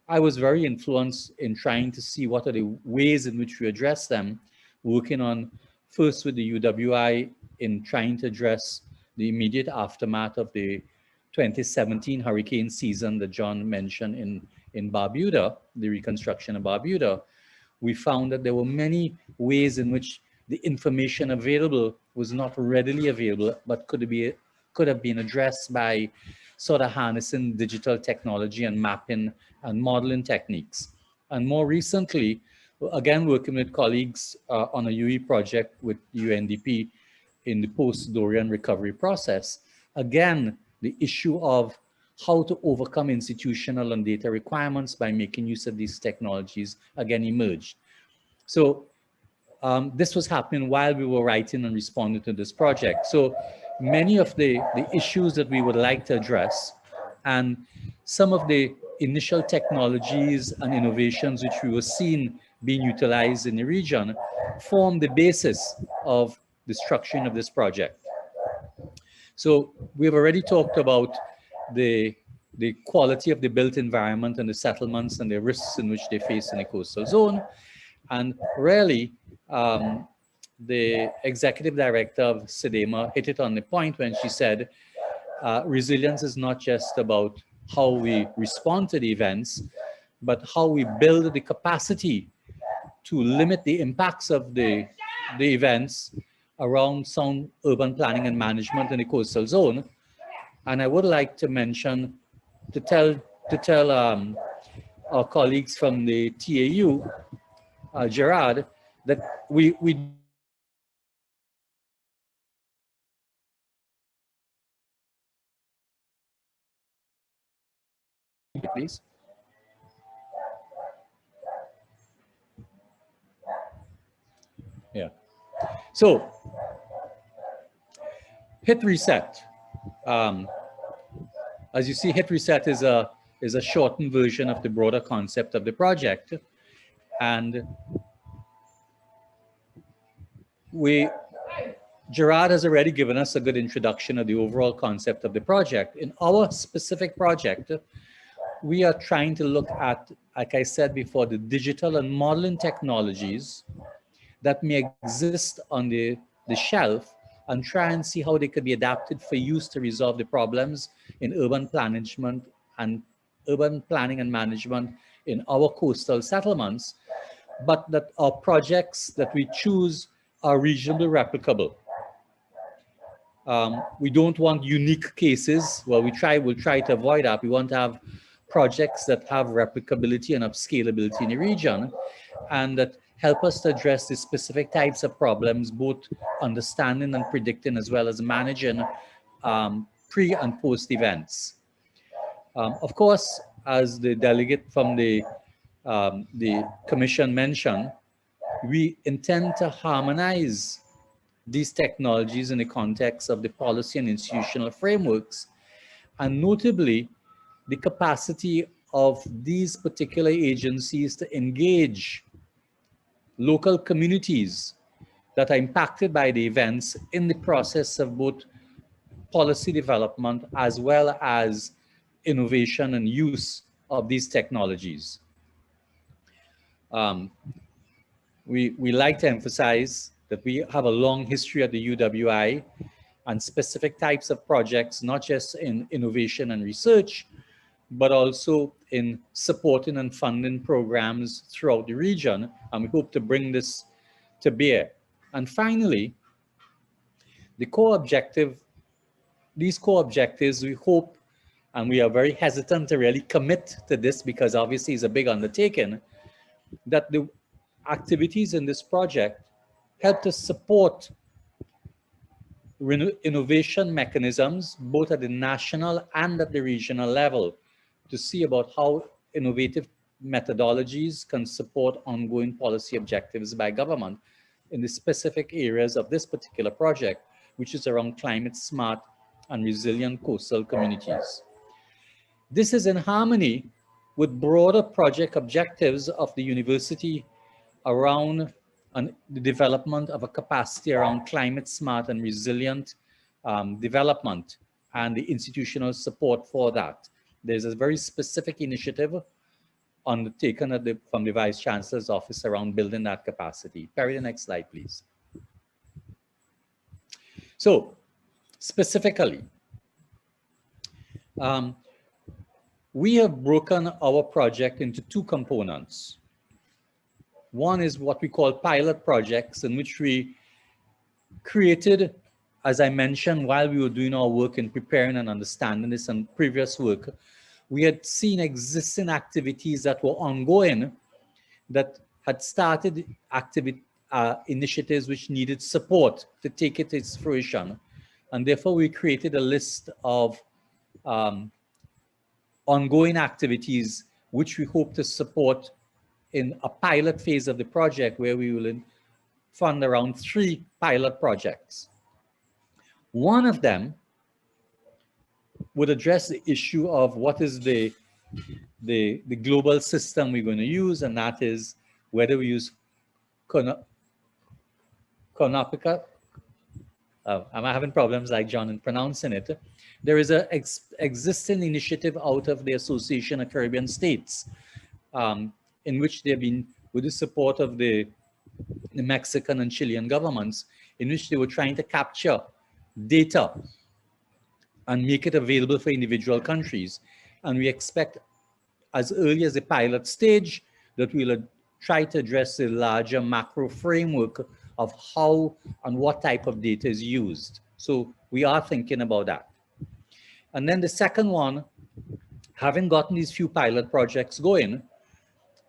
I was very influenced in trying to see what are the ways in which we address them, working on first with the UWI in trying to address the immediate aftermath of the 2017 hurricane season that John mentioned in Barbuda, the reconstruction of Barbuda. We found that there were many ways in which the information available was not readily available, but could have been addressed by sort of harnessing digital technology and mapping and modeling techniques. And more recently, again, working with colleagues on a UE project with UNDP in the post-Dorian recovery process, again, the issue of how to overcome institutional and data requirements by making use of these technologies again emerged. So this was happening while we were writing and responding to this project. So many of the issues that we would like to address and some of the initial technologies and innovations which we were seeing being utilized in the region form the basis of the structuring of this project. So we've already talked about the quality of the built environment and the settlements and the risks in which they face in the coastal zone. And really, the executive director of CDEMA hit it on the point when she said, resilience is not just about how we respond to the events, but how we build the capacity to limit the impacts of the events around sound urban planning and management in the coastal zone. And I would like to mention, to tell our colleagues from the TAU, Geraed, that we please. Yeah. So hit reset. As you see, hit reset is a shortened version of the broader concept of the project. And Geraed has already given us a good introduction of the overall concept of the project. In our specific project, we are trying to look at, like I said before, the digital and modeling technologies that may exist on the shelf and try and see how they could be adapted for use to resolve the problems in urban planning and management in our coastal settlements, but that our projects that we choose are regionally replicable. We don't want unique cases. Well, we'll try to avoid that. We want to have projects that have replicability and scalability in the region, and that help us to address the specific types of problems, both understanding and predicting, as well as managing pre and post events. Of course, as the delegate from the commission mentioned, we intend to harmonize these technologies in the context of the policy and institutional frameworks, and notably the capacity of these particular agencies to engage local communities that are impacted by the events in the process of both policy development as well as innovation and use of these technologies. We like to emphasize that we have a long history at the UWI and specific types of projects, not just in innovation and research, but also in supporting and funding programs throughout the region. And we hope to bring this to bear. And finally, these core objectives, we hope, and we are very hesitant to really commit to this because obviously it's a big undertaking, that the activities in this project help to support innovation mechanisms, both at the national and at the regional level, to see about how innovative methodologies can support ongoing policy objectives by government in the specific areas of this particular project, which is around climate smart and resilient coastal communities. This is in harmony with broader project objectives of the university around the development of a capacity around climate smart and resilient development and the institutional support for that. There's a very specific initiative undertaken from the Vice Chancellor's office around building that capacity. Perry, the next slide, please. So, specifically, we have broken our project into two components. One is what we call pilot projects, in which we created, as I mentioned, while we were doing our work in preparing and understanding this and previous work, we had seen existing activities that were ongoing that had started initiatives which needed support to take it to its fruition. And therefore, we created a list of ongoing activities which we hope to support in a pilot phase of the project, where we will fund around 3 pilot projects. One of them would address the issue of what is the global system we're going to use, and that is whether we use Conopica. I'm having problems like John in pronouncing it. There is an existing initiative out of the Association of Caribbean States, in which they've been, with the support of the Mexican and Chilean governments, in which they were trying to capture data and make it available for individual countries. And we expect, as early as the pilot stage, that we'll try to address the larger macro framework of how and what type of data is used. So we are thinking about that. And then the second one, having gotten these few pilot projects going,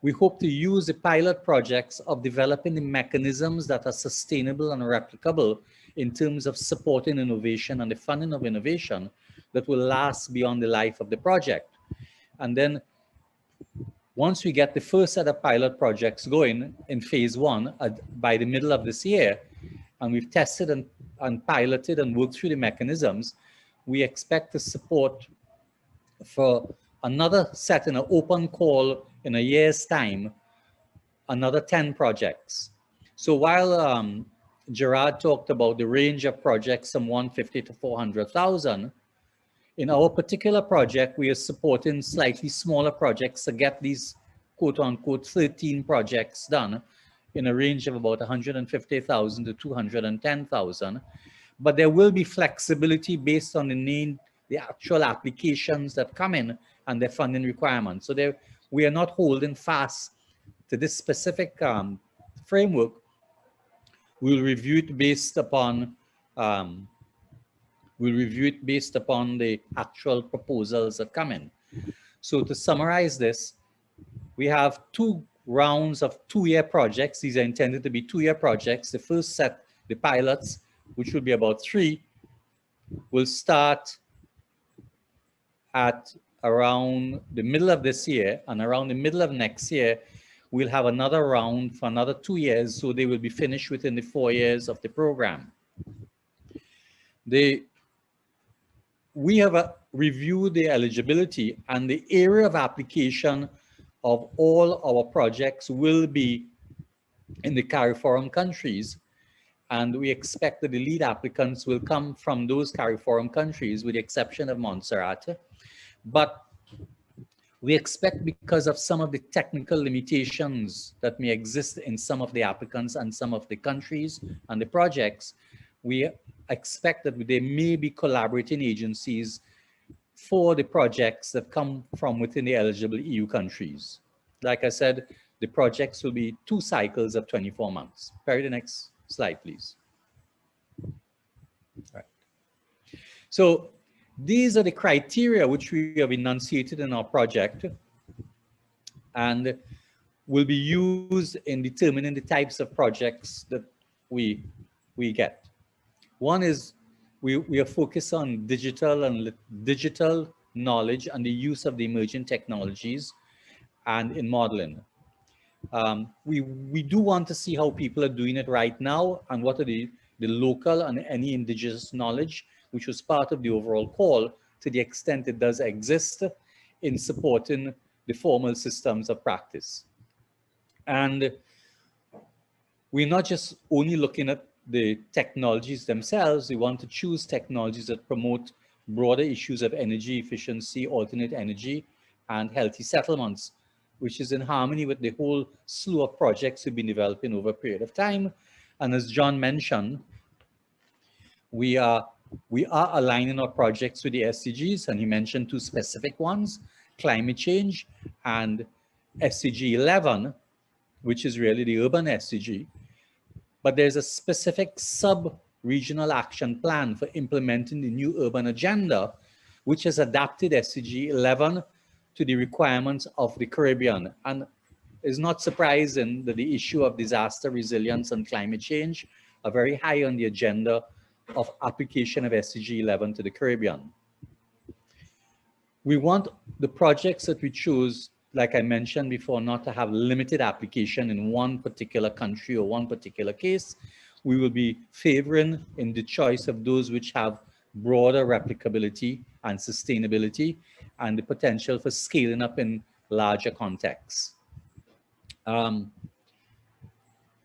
we hope to use the pilot projects of developing the mechanisms that are sustainable and replicable in terms of supporting innovation and the funding of innovation that will last beyond the life of the project. And then once we get the first set of pilot projects going in phase 1 by the middle of this year, and we've tested and piloted and worked through the mechanisms, we expect to support for another set in an open call in a year's time, another 10 projects. So while Geraed talked about the range of projects from 150 to 400,000, in our particular project, we are supporting slightly smaller projects to get these quote unquote 13 projects done in a range of about 150,000 to 210,000. But there will be flexibility based on the actual applications that come in and their funding requirements. So we are not holding fast to this specific framework. We'll review it based upon the actual proposals that come in. So to summarize this, we have 2 rounds of 2-year projects. These are intended to be 2-year projects. The first set, the pilots, which will be about 3, will start at around the middle of this year, and around the middle of next year, we'll have another round for another 2 years, so they will be finished within the 4 years of the program. We have reviewed the eligibility, and the area of application of all our projects will be in the CARIFORUM countries, and we expect that the lead applicants will come from those CARIFORUM countries, with the exception of Montserrat. But we expect, because of some of the technical limitations that may exist in some of the applicants and some of the countries and the projects, we expect that there may be collaborating agencies for the projects that come from within the eligible EU countries. Like I said, the projects will be 2 cycles of 24 months. Perry, the next slide, please. Right. So these are the criteria which we have enunciated in our project and will be used in determining the types of projects that we get. One is we are focused on digital knowledge and the use of the emerging technologies and in modeling. We do want to see how people are doing it right now and what are the local and any indigenous knowledge, which was part of the overall call, to the extent it does exist in supporting the formal systems of practice. And we're not just only looking at the technologies themselves. We want to choose technologies that promote broader issues of energy efficiency, alternate energy, and healthy settlements, which is in harmony with the whole slew of projects we've been developing over a period of time. And as John mentioned, we are aligning our projects with the SDGs, and he mentioned 2 specific ones: climate change and SDG 11, which is really the urban SDG. But there's a specific sub-regional action plan for implementing the new urban agenda, which has adapted SDG 11 to the requirements of the Caribbean. And it's not surprising that the issue of disaster resilience and climate change are very high on the agenda of application of SDG 11 to the Caribbean. We want the projects that we choose, like I mentioned before, not to have limited application in one particular country or one particular case. We will be favoring in the choice of those which have broader replicability and sustainability and the potential for scaling up in larger contexts.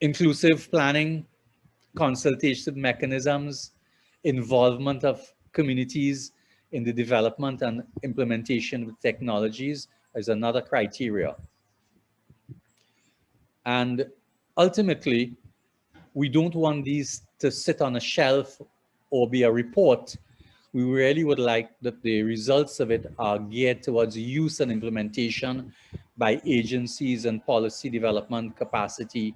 Inclusive planning, consultative mechanisms, involvement of communities in the development and implementation of technologies is another criteria. And ultimately, we don't want these to sit on a shelf or be a report. We really would like that the results of it are geared towards use and implementation by agencies and policy development capacity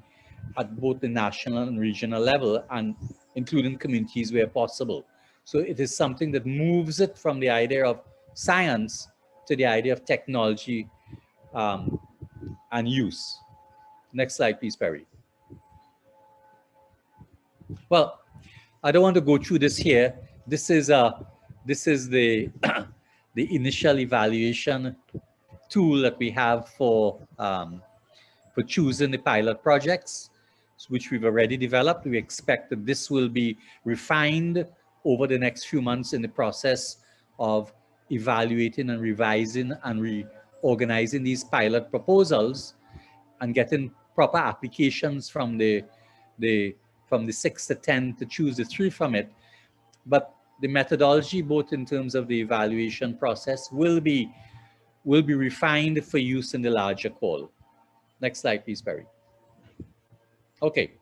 at both the national and regional level, and including communities where possible. So it is something that moves it from the idea of science to the idea of technology and use. Next slide, please, Perry. Well, I don't want to go through this here. This is the the initial evaluation tool that we have for choosing the pilot projects. which we've already developed. We expect that this will be refined over the next few months in the process of evaluating and revising and reorganizing these pilot proposals and getting proper applications from the 6 to 10 to choose the 3 from it. But the methodology, both in terms of the evaluation process, will be refined for use in the larger call. Next slide, please, Perry. Okay,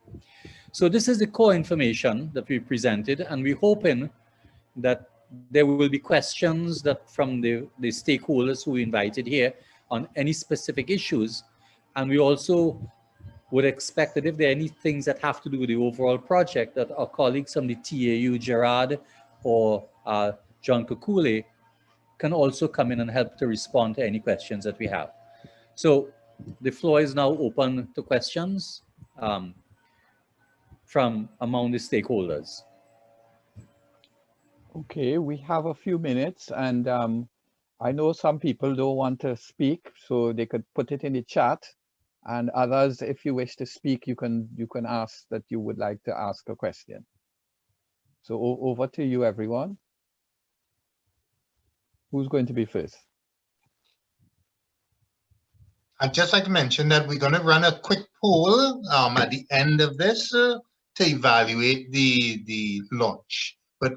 so this is the core information that we presented, and we're hoping that there will be questions that from the stakeholders who we invited here on any specific issues. And we also would expect that if there are any things that have to do with the overall project, that our colleagues from the TAU, Geraed, or John Kukule can also come in and help to respond to any questions that we have. So the floor is now open to questions from among the stakeholders. Okay, we have a few minutes, and I know some people don't want to speak, so they could put it in the chat. And others, if you wish to speak, you can ask that you would like to ask a question. So over to you, everyone. Who's going to be first? I'd just like to mention that we're going to run a quick poll at the end of this to evaluate the launch. But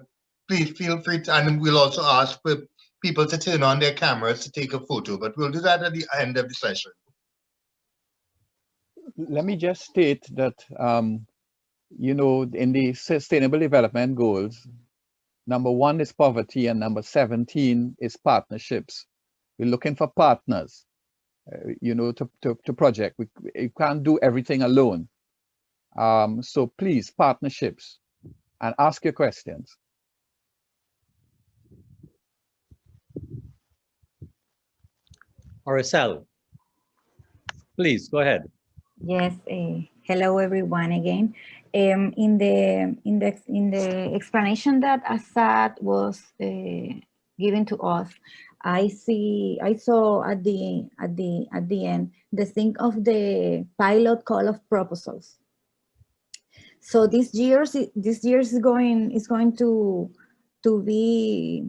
please feel free to, and we'll also ask for people to turn on their cameras to take a photo, but we'll do that at the end of the session. Let me just state that, you know, in the Sustainable Development Goals, number 1 is poverty and number 17 is partnerships. We're looking for partners, you know, to project. We can't do everything alone. So please, partnerships, and ask your questions. Aracel, please go ahead. Yes, hello everyone again. In the explanation that Asad was giving to us, I saw at the end the thing of the pilot call of proposals. So this year is going to be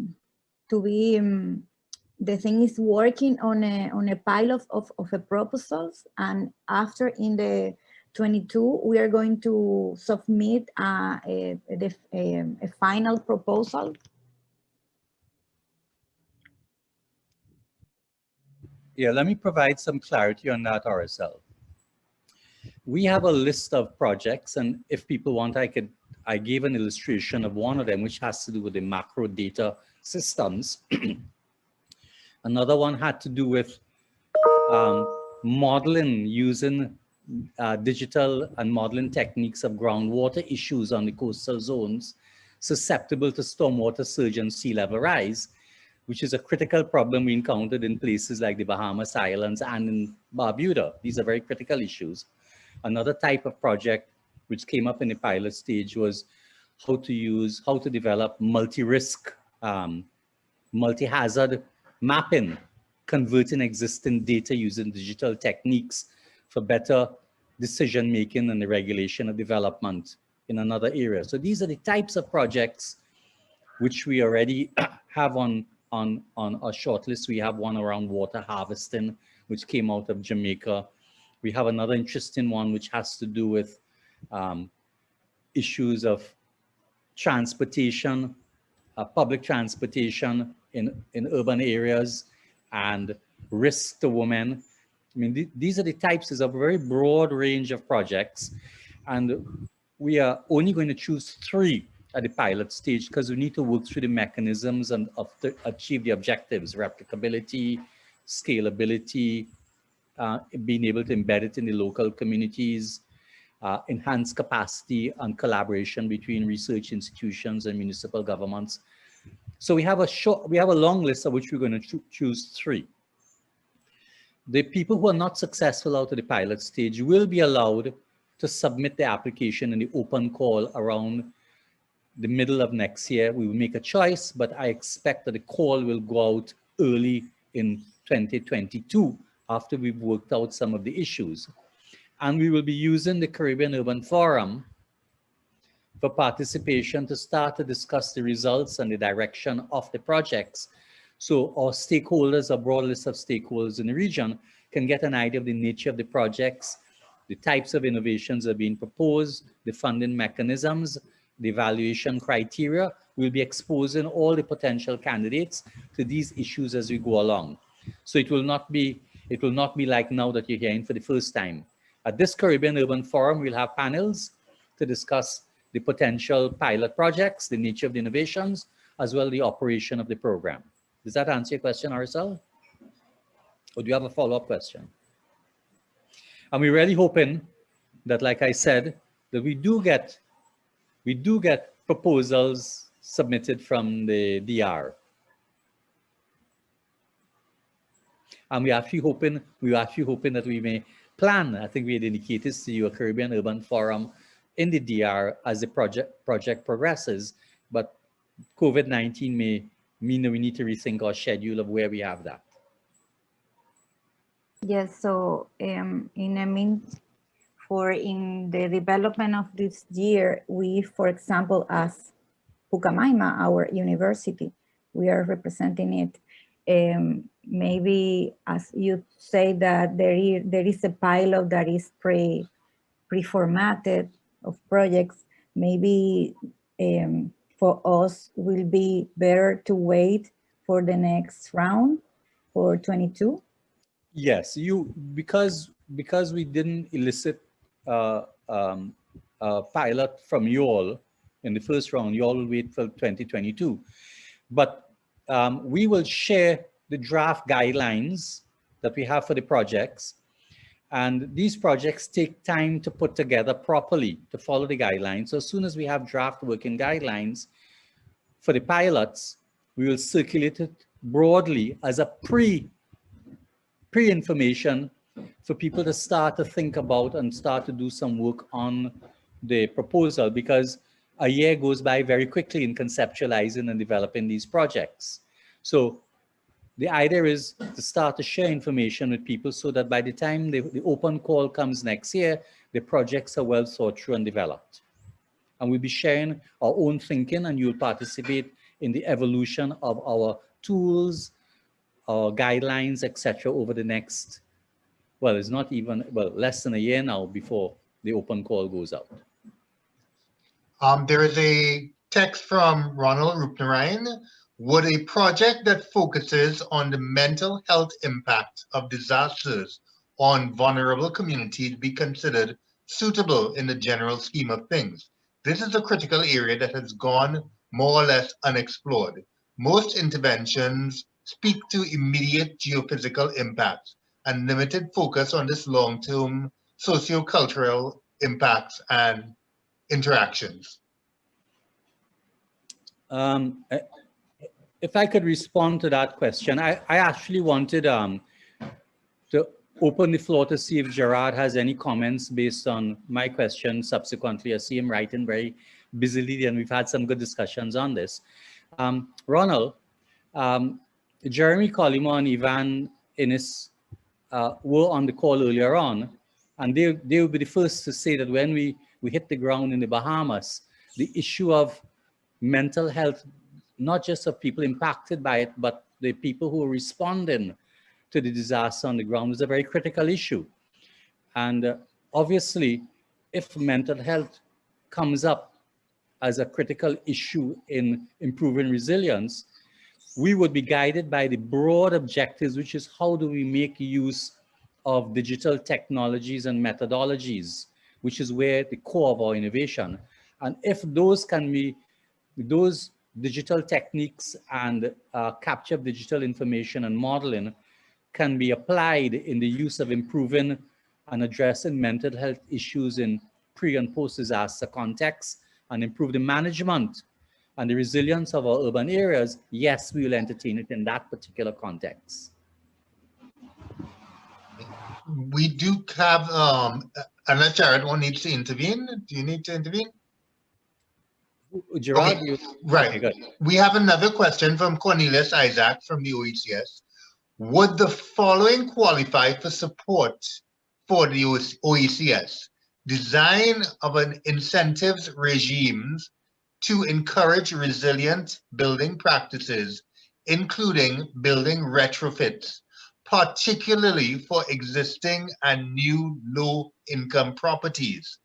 the thing is working on a pilot of a proposals, and after in the 22 we are going to submit a final proposal. Yeah, let me provide some clarity on that, RSL. We have a list of projects, and if people want, I gave an illustration of one of them, which has to do with the macro data systems. Another one had to do with modeling, using digital and modeling techniques of groundwater issues on the coastal zones susceptible to stormwater surge and sea level rise, which is a critical problem we encountered in places like the Bahamas Islands and in Barbuda. These are very critical issues. Another type of project which came up in the pilot stage was how to develop multi-risk, multi-hazard mapping, converting existing data using digital techniques for better decision-making and the regulation of development in another area. So these are the types of projects which we already have on our shortlist. We have one around water harvesting, which came out of Jamaica. We have another interesting one which has to do with issues of transportation, public transportation in urban areas, and risk to women. I mean, these are the types of a very broad range of projects, and we are only going to choose 3 at the pilot stage because we need to work through the mechanisms and achieve the objectives: replicability, scalability, being able to embed it in the local communities, enhance capacity and collaboration between research institutions and municipal governments. So we have a long list of which we're going to choose 3. The people who are not successful out of the pilot stage will be allowed to submit the application in the open call around the middle of next year. We will make a choice, but I expect that the call will go out early in 2022 after we've worked out some of the issues. And we will be using the Caribbean Urban Forum for participation to start to discuss the results and the direction of the projects. So our stakeholders, a broad list of stakeholders in the region, can get an idea of the nature of the projects, the types of innovations that are being proposed, the funding mechanisms, the evaluation criteria. We'll be exposing all the potential candidates to these issues as we go along. So it will not be like now that you're hearing for the first time. At this Caribbean Urban Forum, we'll have panels to discuss the potential pilot projects, the nature of the innovations, as well as the operation of the program. Does that answer your question, Arcel? Or do you have a follow-up question? And we're really hoping that, like I said, that we do get proposals submitted from the DR. And we're actually hoping that we may plan, I think we had indicated to you, a Caribbean Urban Forum in the DR as the project progresses, but COVID-19 may mean that we need to rethink our schedule of where we have that. Yes, so in the development of this year, we, for example, as Pucamaima, our university, we are representing it. Maybe, as you say, that there is a pilot that is pre-formatted of projects. Maybe for us will be better to wait for the next round for 22. Yes, because we didn't elicit a pilot from you all in the first round, you all will wait for 2022. But we will share the draft guidelines that we have for the projects. And these projects take time to put together properly to follow the guidelines. So as soon as we have draft working guidelines for the pilots, we will circulate it broadly as a pre-information for people to start to think about and start to do some work on the proposal, because a year goes by very quickly in conceptualizing and developing these projects. So the idea is to start to share information with people so that by the time the open call comes next year, the projects are well thought through and developed. And we'll be sharing our own thinking, and you'll participate in the evolution of our tools, our guidelines, etc. over the next, well, it's not even, well, less than a year now before the open call goes out. There is a text from Ronald Rupnarayan. Would a project that focuses on the mental health impact of disasters on vulnerable communities be considered suitable in the general scheme of things? This is a critical area that has gone more or less unexplored. Most interventions speak to immediate geophysical impacts and limited focus on this long-term socio-cultural impacts and interactions. If I could respond to that question, I actually wanted to open the floor to see if Geraed has any comments based on my question. Subsequently, I see him writing very busily, and we've had some good discussions on this. Ronald, Jeremy Colima and Ivan Innes were on the call earlier on, and they will be the first to say that when we hit the ground in the Bahamas, the issue of mental health, not just of people impacted by it, but the people who are responding to the disaster on the ground is a very critical issue. And obviously, if mental health comes up as a critical issue in improving resilience, we would be guided by the broad objectives, which is how do we make use of digital technologies and methodologies, which is where the core of our innovation. And if those can be, those digital techniques and capture of digital information and modeling can be applied in the use of improving and addressing mental health issues in pre and post-disaster contexts and improve the management and the resilience of our urban areas, yes, we will entertain it in that particular context. We do have, unless Geraed needs to intervene, do you need to intervene? Geraed, okay. Right. Okay, we have another question from Cornelius Isaac from the OECS. Would the following qualify for support for the OACS. Design of an incentives regimes to encourage resilient building practices, including building retrofits, particularly for existing and new low-income properties.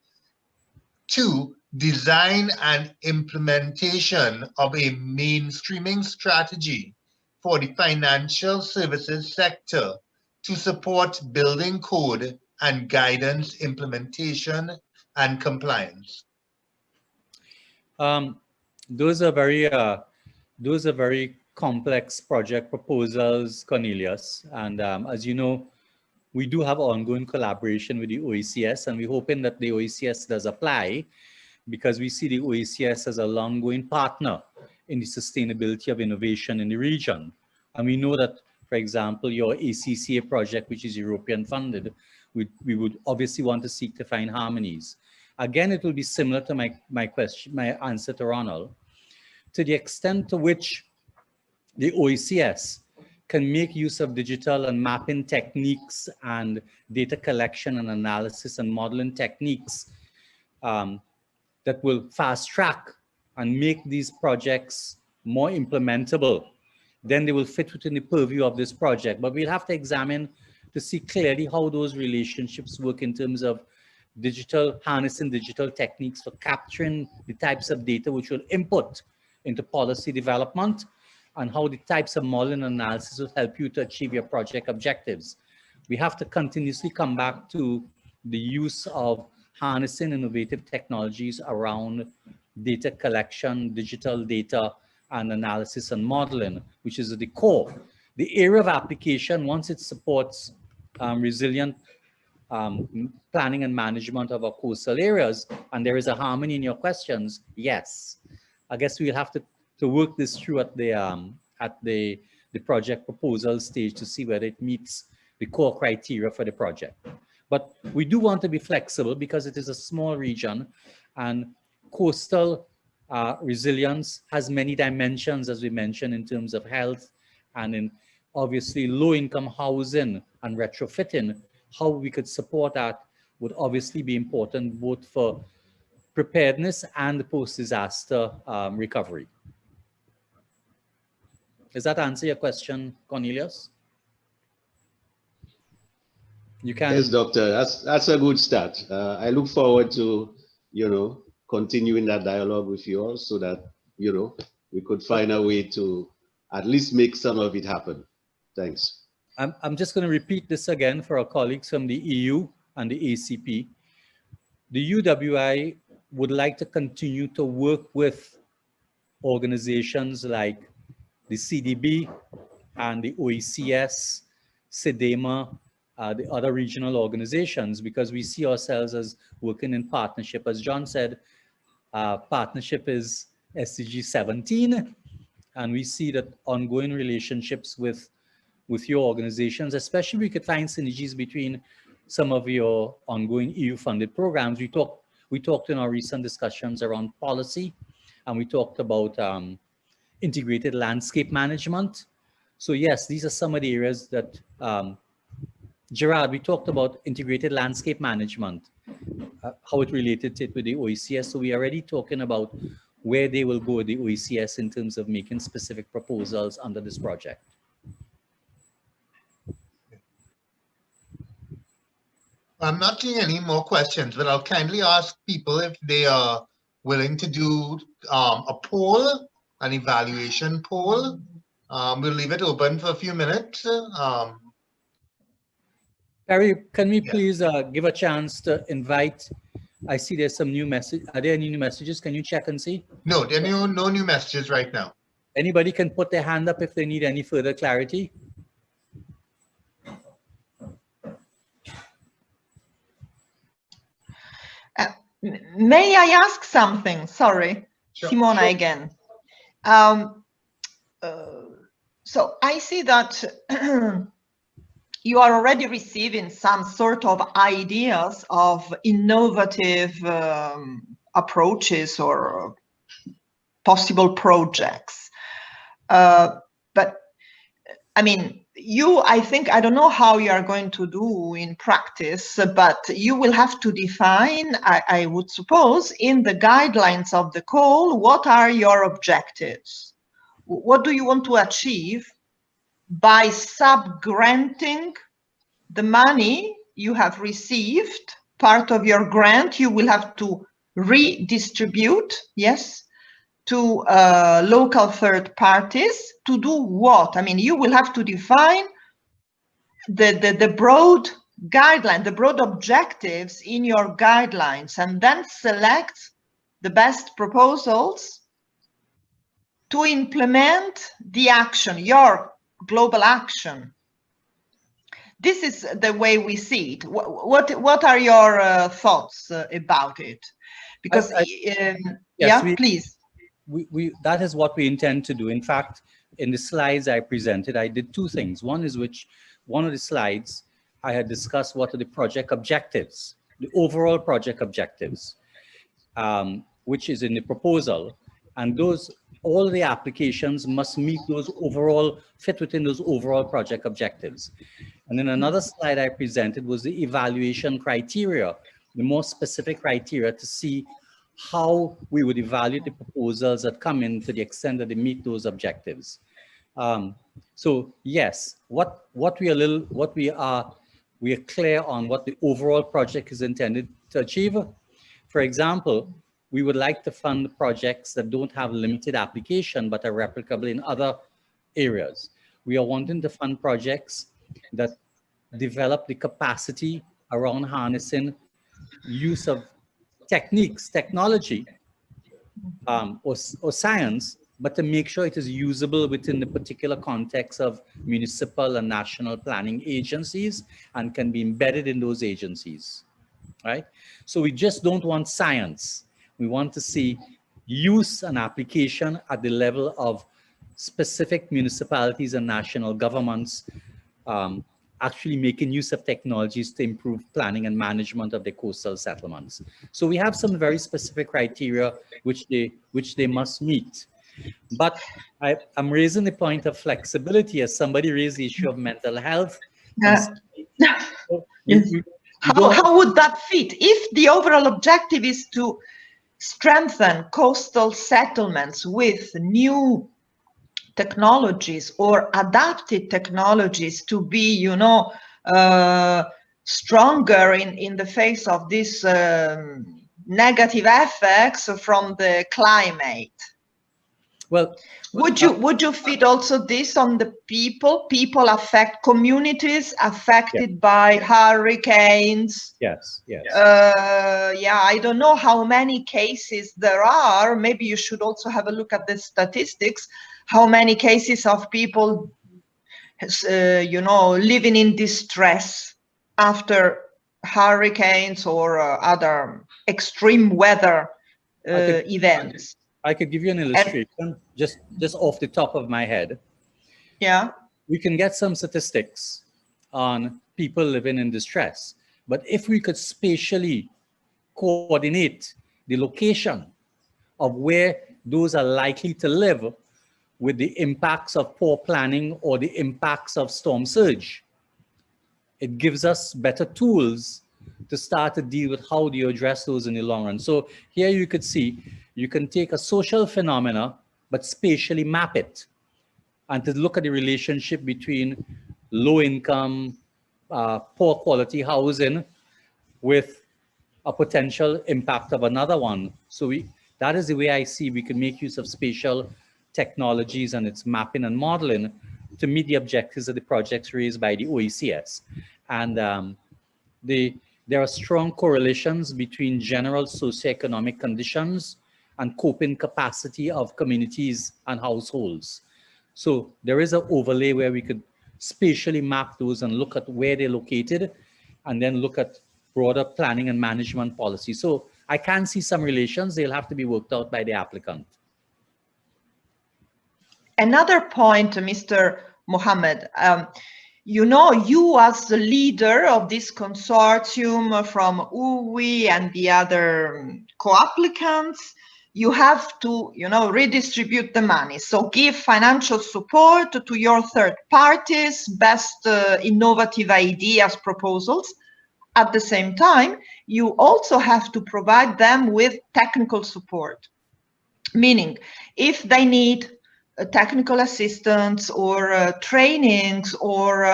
2, design and implementation of a mainstreaming strategy for the financial services sector to support building code and guidance implementation and compliance. Those are very complex project proposals, Cornelius. And as you know, we do have ongoing collaboration with the OACS, and we're hoping that the OACS does apply, because we see the OACS as a long-going partner in the sustainability of innovation in the region. And we know that, for example, your ACCA project, which is European funded, we would obviously want to seek to find harmonies. Again, it will be similar to my answer to Ronald. To the extent to which the OACS can make use of digital and mapping techniques and data collection and analysis and modeling techniques that will fast track and make these projects more implementable, then they will fit within the purview of this project. But we'll have to examine to see clearly how those relationships work in terms of harnessing digital techniques for capturing the types of data which will input into policy development, and how the types of modeling analysis will help you to achieve your project objectives. We have to continuously come back to the use of harnessing innovative technologies around data collection, digital data, and analysis and modeling, which is at the core. The area of application, once it supports resilient planning and management of our coastal areas, and there is a harmony in your questions, yes. I guess we'll have to work this through at the project proposal stage to see whether it meets the core criteria for the project. But we do want to be flexible because it is a small region, and coastal resilience has many dimensions, as we mentioned, in terms of health and in obviously low-income housing and retrofitting. How we could support that would obviously be important both for preparedness and post-disaster recovery. Does that answer your question, Cornelius? You can. Yes, Doctor. That's a good start. I look forward to, continuing that dialogue with you all so that, we could find a way to at least make some of it happen. Thanks. I'm just going to repeat this again for our colleagues from the EU and the ACP. The UWI would like to continue to work with organizations like the CDB and the OACS, CDEMA, the other regional organizations, because we see ourselves as working in partnership. As John said, partnership is SDG 17, and we see that ongoing relationships with your organizations, especially we could find synergies between some of your ongoing EU-funded programs. We talked in our recent discussions around policy, and we talked about integrated landscape management. So yes, these are some of the areas that, Geraed, we talked about integrated landscape management, how it related to it with the OACS. So we are already talking about where they will go with the OACS in terms of making specific proposals under this project. I'm not seeing any more questions, but I'll kindly ask people if they are willing to do a poll, an evaluation poll. We'll leave it open for a few minutes. Barry, can we please give a chance to invite? I see there's some new message. Are there any new messages? Can you check and see? No, there are no new messages right now. Anybody can put their hand up if they need any further clarity. May I ask something? Sorry, sure, Simona sure. Again. So I see that you are already receiving some sort of ideas of innovative approaches or possible projects. But I mean, I think, I don't know how you are going to do in practice, but you will have to define, I would suppose, in the guidelines of the call, what are your objectives? What do you want to achieve by sub-granting the money you have received? Part of your grant you will have to redistribute, yes, to local third parties to do what? I mean, you will have to define the broad guideline, the broad objectives in your guidelines, and then select the best proposals to implement the action, your global action. This is the way we see it. What are your thoughts about it? Because yes, please. That is what we intend to do. In fact, in the slides I presented, I did two things. One is one of the slides I had discussed what are the project objectives, the overall project objectives, which is in the proposal, and all the applications must meet those overall, fit within those overall project objectives. And then another slide I presented was the evaluation criteria, the more specific criteria to see how we would evaluate the proposals that come in to the extent that they meet those objectives. So yes, we are clear on what the overall project is intended to achieve. For example, we would like to fund projects that don't have limited application but are replicable in other areas. We are wanting to fund projects that develop the capacity around harnessing use of techniques, technology, or science, but to make sure it is usable within the particular context of municipal and national planning agencies and can be embedded in those agencies, right? So we just don't want science. We want to see use and application at the level of specific municipalities and national governments actually making use of technologies to improve planning and management of the coastal settlements. So we have some very specific criteria which they must meet. But I'm raising the point of flexibility as somebody raised the issue of mental health. How would that fit? If the overall objective is to strengthen coastal settlements with new technologies or adapted technologies to be, you know, stronger in the face of these negative effects from the climate. Well, would you fit also this on the people affect communities affected by hurricanes? Yes. Yeah, I don't know how many cases there are. Maybe you should also have a look at the statistics. How many cases of people, you know, living in distress after hurricanes or other extreme weather events? I could give you an illustration just off the top of my head. Yeah. We can get some statistics on people living in distress, but if we could spatially coordinate the location of where those are likely to live with the impacts of poor planning or the impacts of storm surge, it gives us better tools to start to deal with how do you address those in the long run. So here you could see, you can take a social phenomena, but spatially map it and to look at the relationship between low income, poor quality housing with a potential impact of another one. So that is the way I see we can make use of spatial technologies and its mapping and modeling to meet the objectives of the projects raised by the OACPS. And there are strong correlations between general socioeconomic conditions and coping capacity of communities and households. So there is an overlay where we could spatially map those and look at where they're located and then look at broader planning and management policy. So I can see some relations, they'll have to be worked out by the applicant. Another point, Mr. Mohammed, you know, you as the leader of this consortium from UWI and the other co-applicants, you have to, you know, redistribute the money. So give financial support to your third parties, best innovative ideas, proposals. At the same time, you also have to provide them with technical support. Meaning, if they need technical assistance or trainings or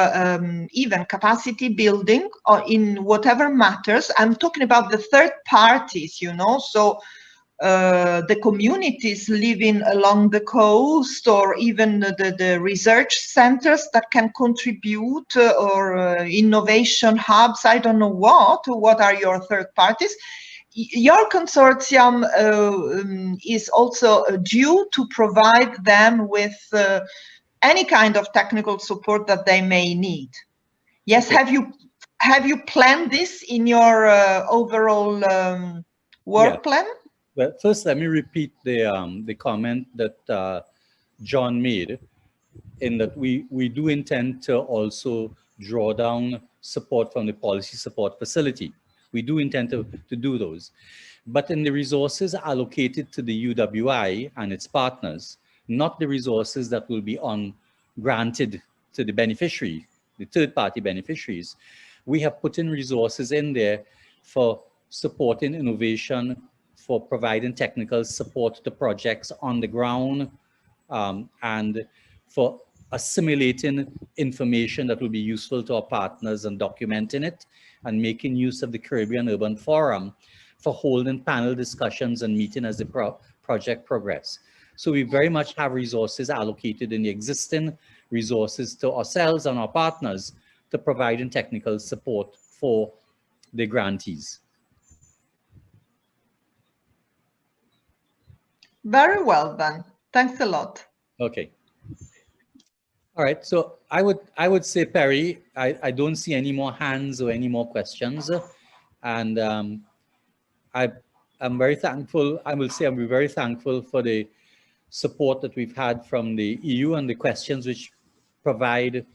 even capacity building or in whatever matters, I'm talking about the third parties, you know, so the communities living along the coast or even the research centers that can contribute or innovation hubs, I don't know what are your third parties. Your consortium is also due to provide them with any kind of technical support that they may need. Yes, have you planned this in your overall work plan? Well, first, let me repeat the comment that John made, in that we do intend to also draw down support from the policy support facility. We do intend to do those. But in the resources allocated to the UWI and its partners, not the resources that will be granted to the beneficiary, the third-party beneficiaries, we have put in resources in there for supporting innovation, for providing technical support to projects on the ground, and for assimilating information that will be useful to our partners and documenting it, and making use of the Caribbean Urban Forum for holding panel discussions and meeting as the project progress. So we very much have resources allocated in the existing resources to ourselves and our partners to providing technical support for the grantees. Very well then. Thanks a lot. Okay. All right. So I would say, Perry, I don't see any more hands or any more questions, and I'm very thankful. I will say I'm very thankful for the support that we've had from the EU and the questions which provide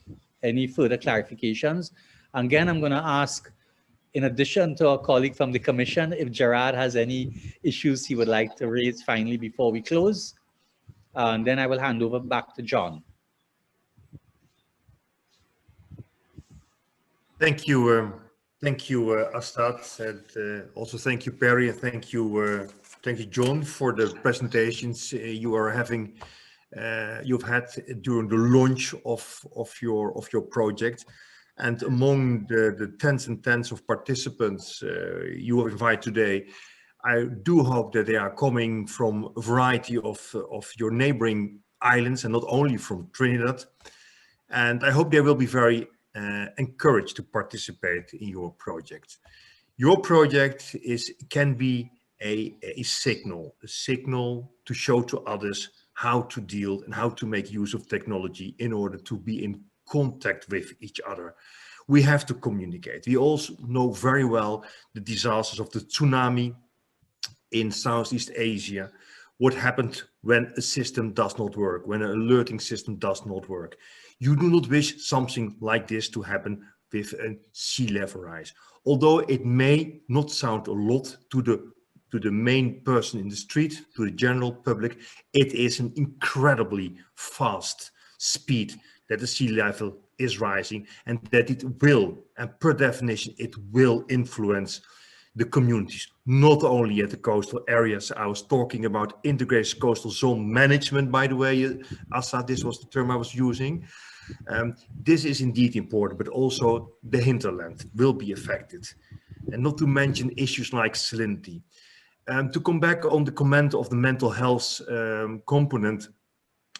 any further clarifications. Again, I'm going to ask, in addition to our colleague from the Commission, if Geraed has any issues he would like to raise finally before we close, and then I will hand over back to John. Thank you, Asad, and also thank you, Perry, and thank you, John, for the presentations you've had during the launch of your project. And among the tens and tens of participants you have invited today, I do hope that they are coming from a variety of your neighboring islands and not only from Trinidad. And I hope they will be very encouraged to participate in your project. Your project can be a signal to show to others how to deal and how to make use of technology in order to be in contact with each other. We have to communicate. We also know very well the disasters of the tsunami in Southeast Asia, what happened when a system does not work, when an alerting system does not work. You do not wish something like this to happen with a sea level rise. Although it may not sound a lot to the main person in the street, to the general public, it is an incredibly fast speed that the sea level is rising, and that it will, and per definition, it will influence the communities, not only at the coastal areas. I was talking about integrated coastal zone management, by the way, Asad, this was the term I was using. This is indeed important, but also the hinterland will be affected. And not to mention issues like salinity. To come back on the comment of the mental health component,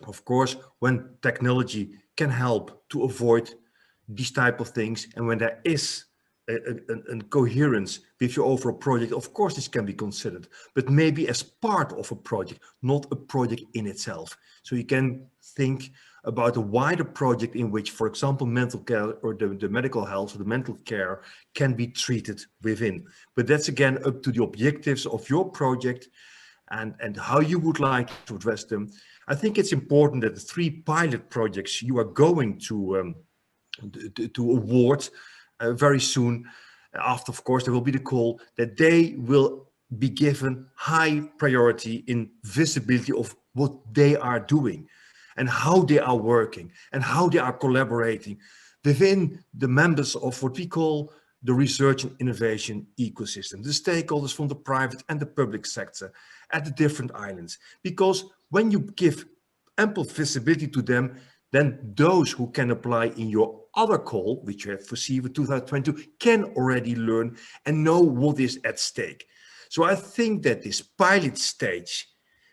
of course, when technology can help to avoid these type of things, and when there is a coherence with your overall project, of course this can be considered, but maybe as part of a project, not a project in itself. So you can think about a wider project in which, for example, mental care or the medical health or the mental care can be treated within. But that's again up to the objectives of your project and how you would like to address them. I think it's important that the 3 pilot projects you are going to award very soon, after, of course, there will be the call, that they will be given high priority in visibility of what they are doing and how they are working and how they are collaborating within the members of what we call the research and innovation ecosystem, the stakeholders from the private and the public sector at the different islands. Because when you give ample visibility to them, then those who can apply in your other call, which you have foreseen for 2022, can already learn and know what is at stake. So I think that this pilot stage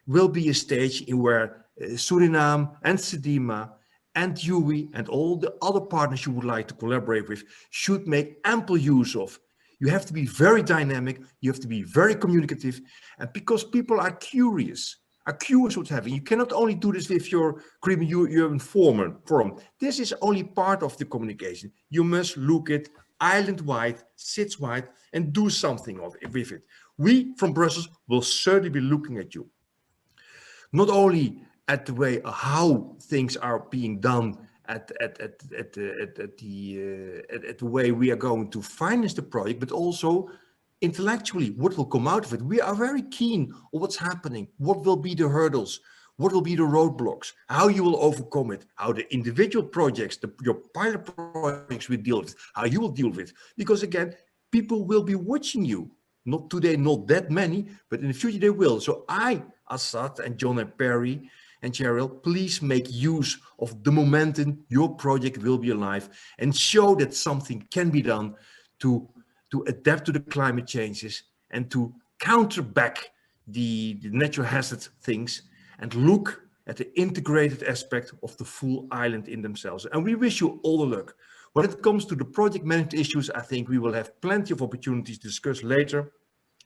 will be a stage in where Suriname and CDEMA and UWI and all the other partners you would like to collaborate with should make ample use of. You have to be very dynamic, you have to be very communicative, and because people are curious what's happening. You cannot only do this with your Caribbean forum. This is only part of the communication. You must look at island-wide, SITS-wide, and do something with it. We from Brussels will certainly be looking at you. Not only at the way how things are being done at the way we are going to finance the project, but also intellectually what will come out of it. We are very keen on what's happening, what will be the hurdles, what will be the roadblocks, how you will overcome it, how the individual projects, your pilot projects will deal with, how you will deal with. Because again, people will be watching you. Not today, not that many, but in the future they will. So Asad and John and Perry and Cheryl, please make use of the momentum your project will be alive and show that something can be done to adapt to the climate changes and to counter back the natural hazard things and look at the integrated aspect of the full island in themselves. And we wish you all the luck. When it comes to the project management issues, I think we will have plenty of opportunities to discuss later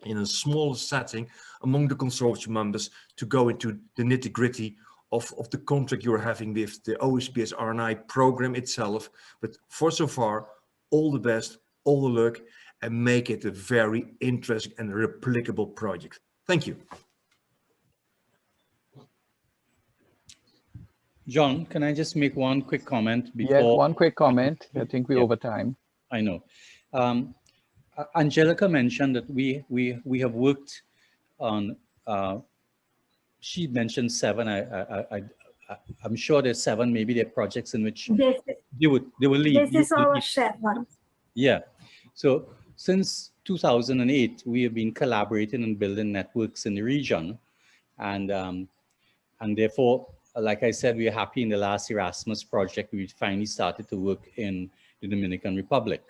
in a smaller setting among the consortium members to go into the nitty-gritty of the contract you're having with the OACPS RNI program itself. But for so far, all the best, all the luck, and make it a very interesting and replicable project. Thank you. John, can I just make one quick comment before? Yes, one quick comment. I think we're over time. I know. Angelika mentioned that we have worked on, she mentioned 7. I'm sure there's 7, maybe there are projects in which they will lead. This is our 7. Yeah. So since 2008, we have been collaborating and building networks in the region. And therefore, like I said, we are happy in the last Erasmus project, we finally started to work in the Dominican Republic.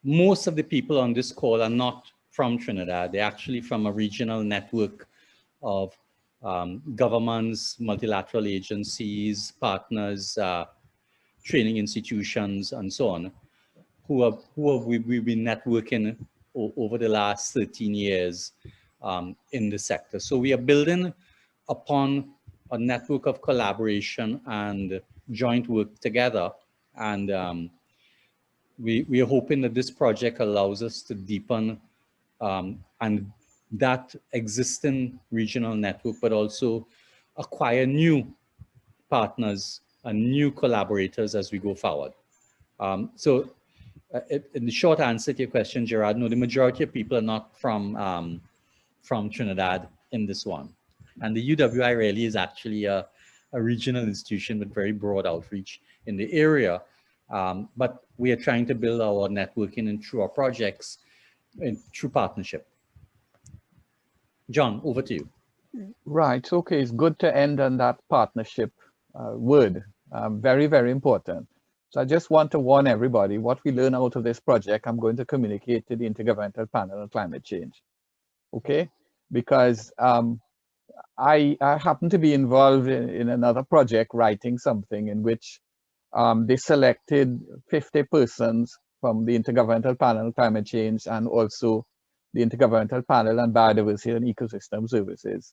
Most of the people on this call are not from Trinidad. They're actually from a regional network of governments, multilateral agencies, partners, training institutions, and so on, we've been networking over the last 13 years in the sector. So we are building upon a network of collaboration and joint work together. And we are hoping that this project allows us to deepen and that existing regional network, but also acquire new partners and new collaborators as we go forward. So in the short answer to your question, Geraed, no, the majority of people are not from Trinidad in this one. And the UWI really is actually a regional institution with very broad outreach in the area. But we are trying to build our networking and through our projects and through partnership. John, over to you. Right. Okay. It's good to end on that partnership word. Very, very important. So I just want to warn everybody what we learn out of this project. I'm going to communicate to the Intergovernmental Panel on Climate Change. Okay. Because I happen to be involved in another project writing something in which they selected 50 persons from the Intergovernmental Panel on Climate Change and also the Intergovernmental Panel on Biodiversity and Ecosystem Services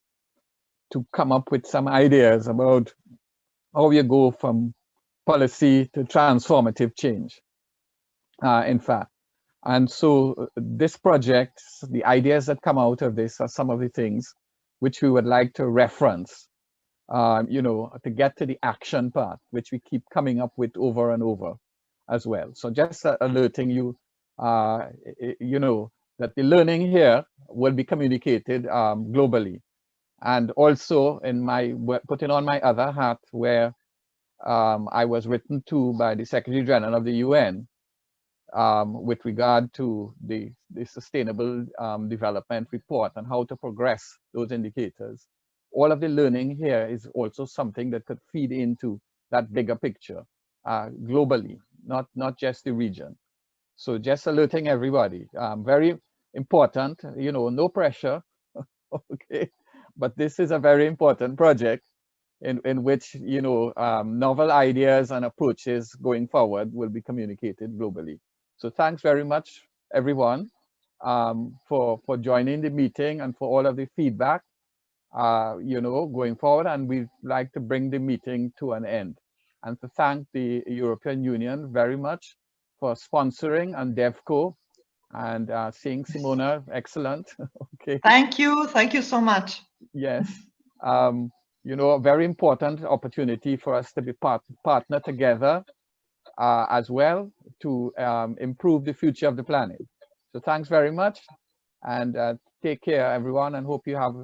to come up with some ideas about how you go from policy to transformative change, in fact. And so this project, the ideas that come out of this are some of the things which we would like to reference, you know, to get to the action part, which we keep coming up with over and over as well. So just alerting you you know, that the learning here will be communicated globally. And also in my putting on my other hat, where I was written to by the Secretary General of the UN with regard to the Sustainable Development Report and how to progress those indicators. All of the learning here is also something that could feed into that bigger picture globally, not just the region. So just alerting everybody, very important, you know, no pressure, okay? But this is a very important project in which, you know, novel ideas and approaches going forward will be communicated globally. So thanks very much, everyone, for joining the meeting and for all of the feedback, you know, going forward. And we'd like to bring the meeting to an end. And to thank the European Union very much for sponsoring, and DevCo, and seeing Simona, excellent. Okay. Thank you so much. Yes, you know, a very important opportunity for us to be partner together as well to improve the future of the planet. So thanks very much, and take care, everyone, and hope you have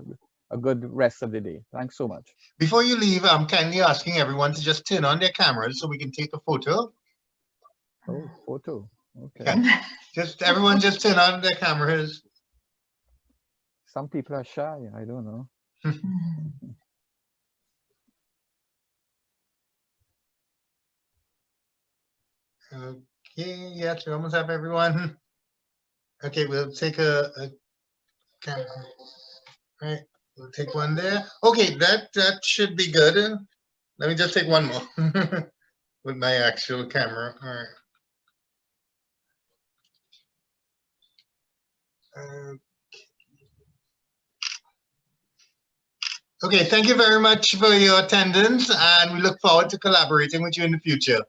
a good rest of the day. Thanks so much. Before you leave, I'm kindly asking everyone to just turn on their cameras so we can take a photo. Oh, photo. Okay. Yeah. Everyone just turn on their cameras. Some people are shy. I don't know. Okay, yes, we almost have everyone. Okay, we'll take a camera. All right, we'll take one there. Okay, that should be good. Let me just take one more with my actual camera. All right. Okay, thank you very much for your attendance, and we look forward to collaborating with you in the future.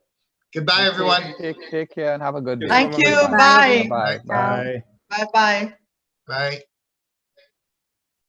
Goodbye, everyone. Take care and have a good day. Thank you. Bye. Bye. Bye. Bye. Bye. Bye.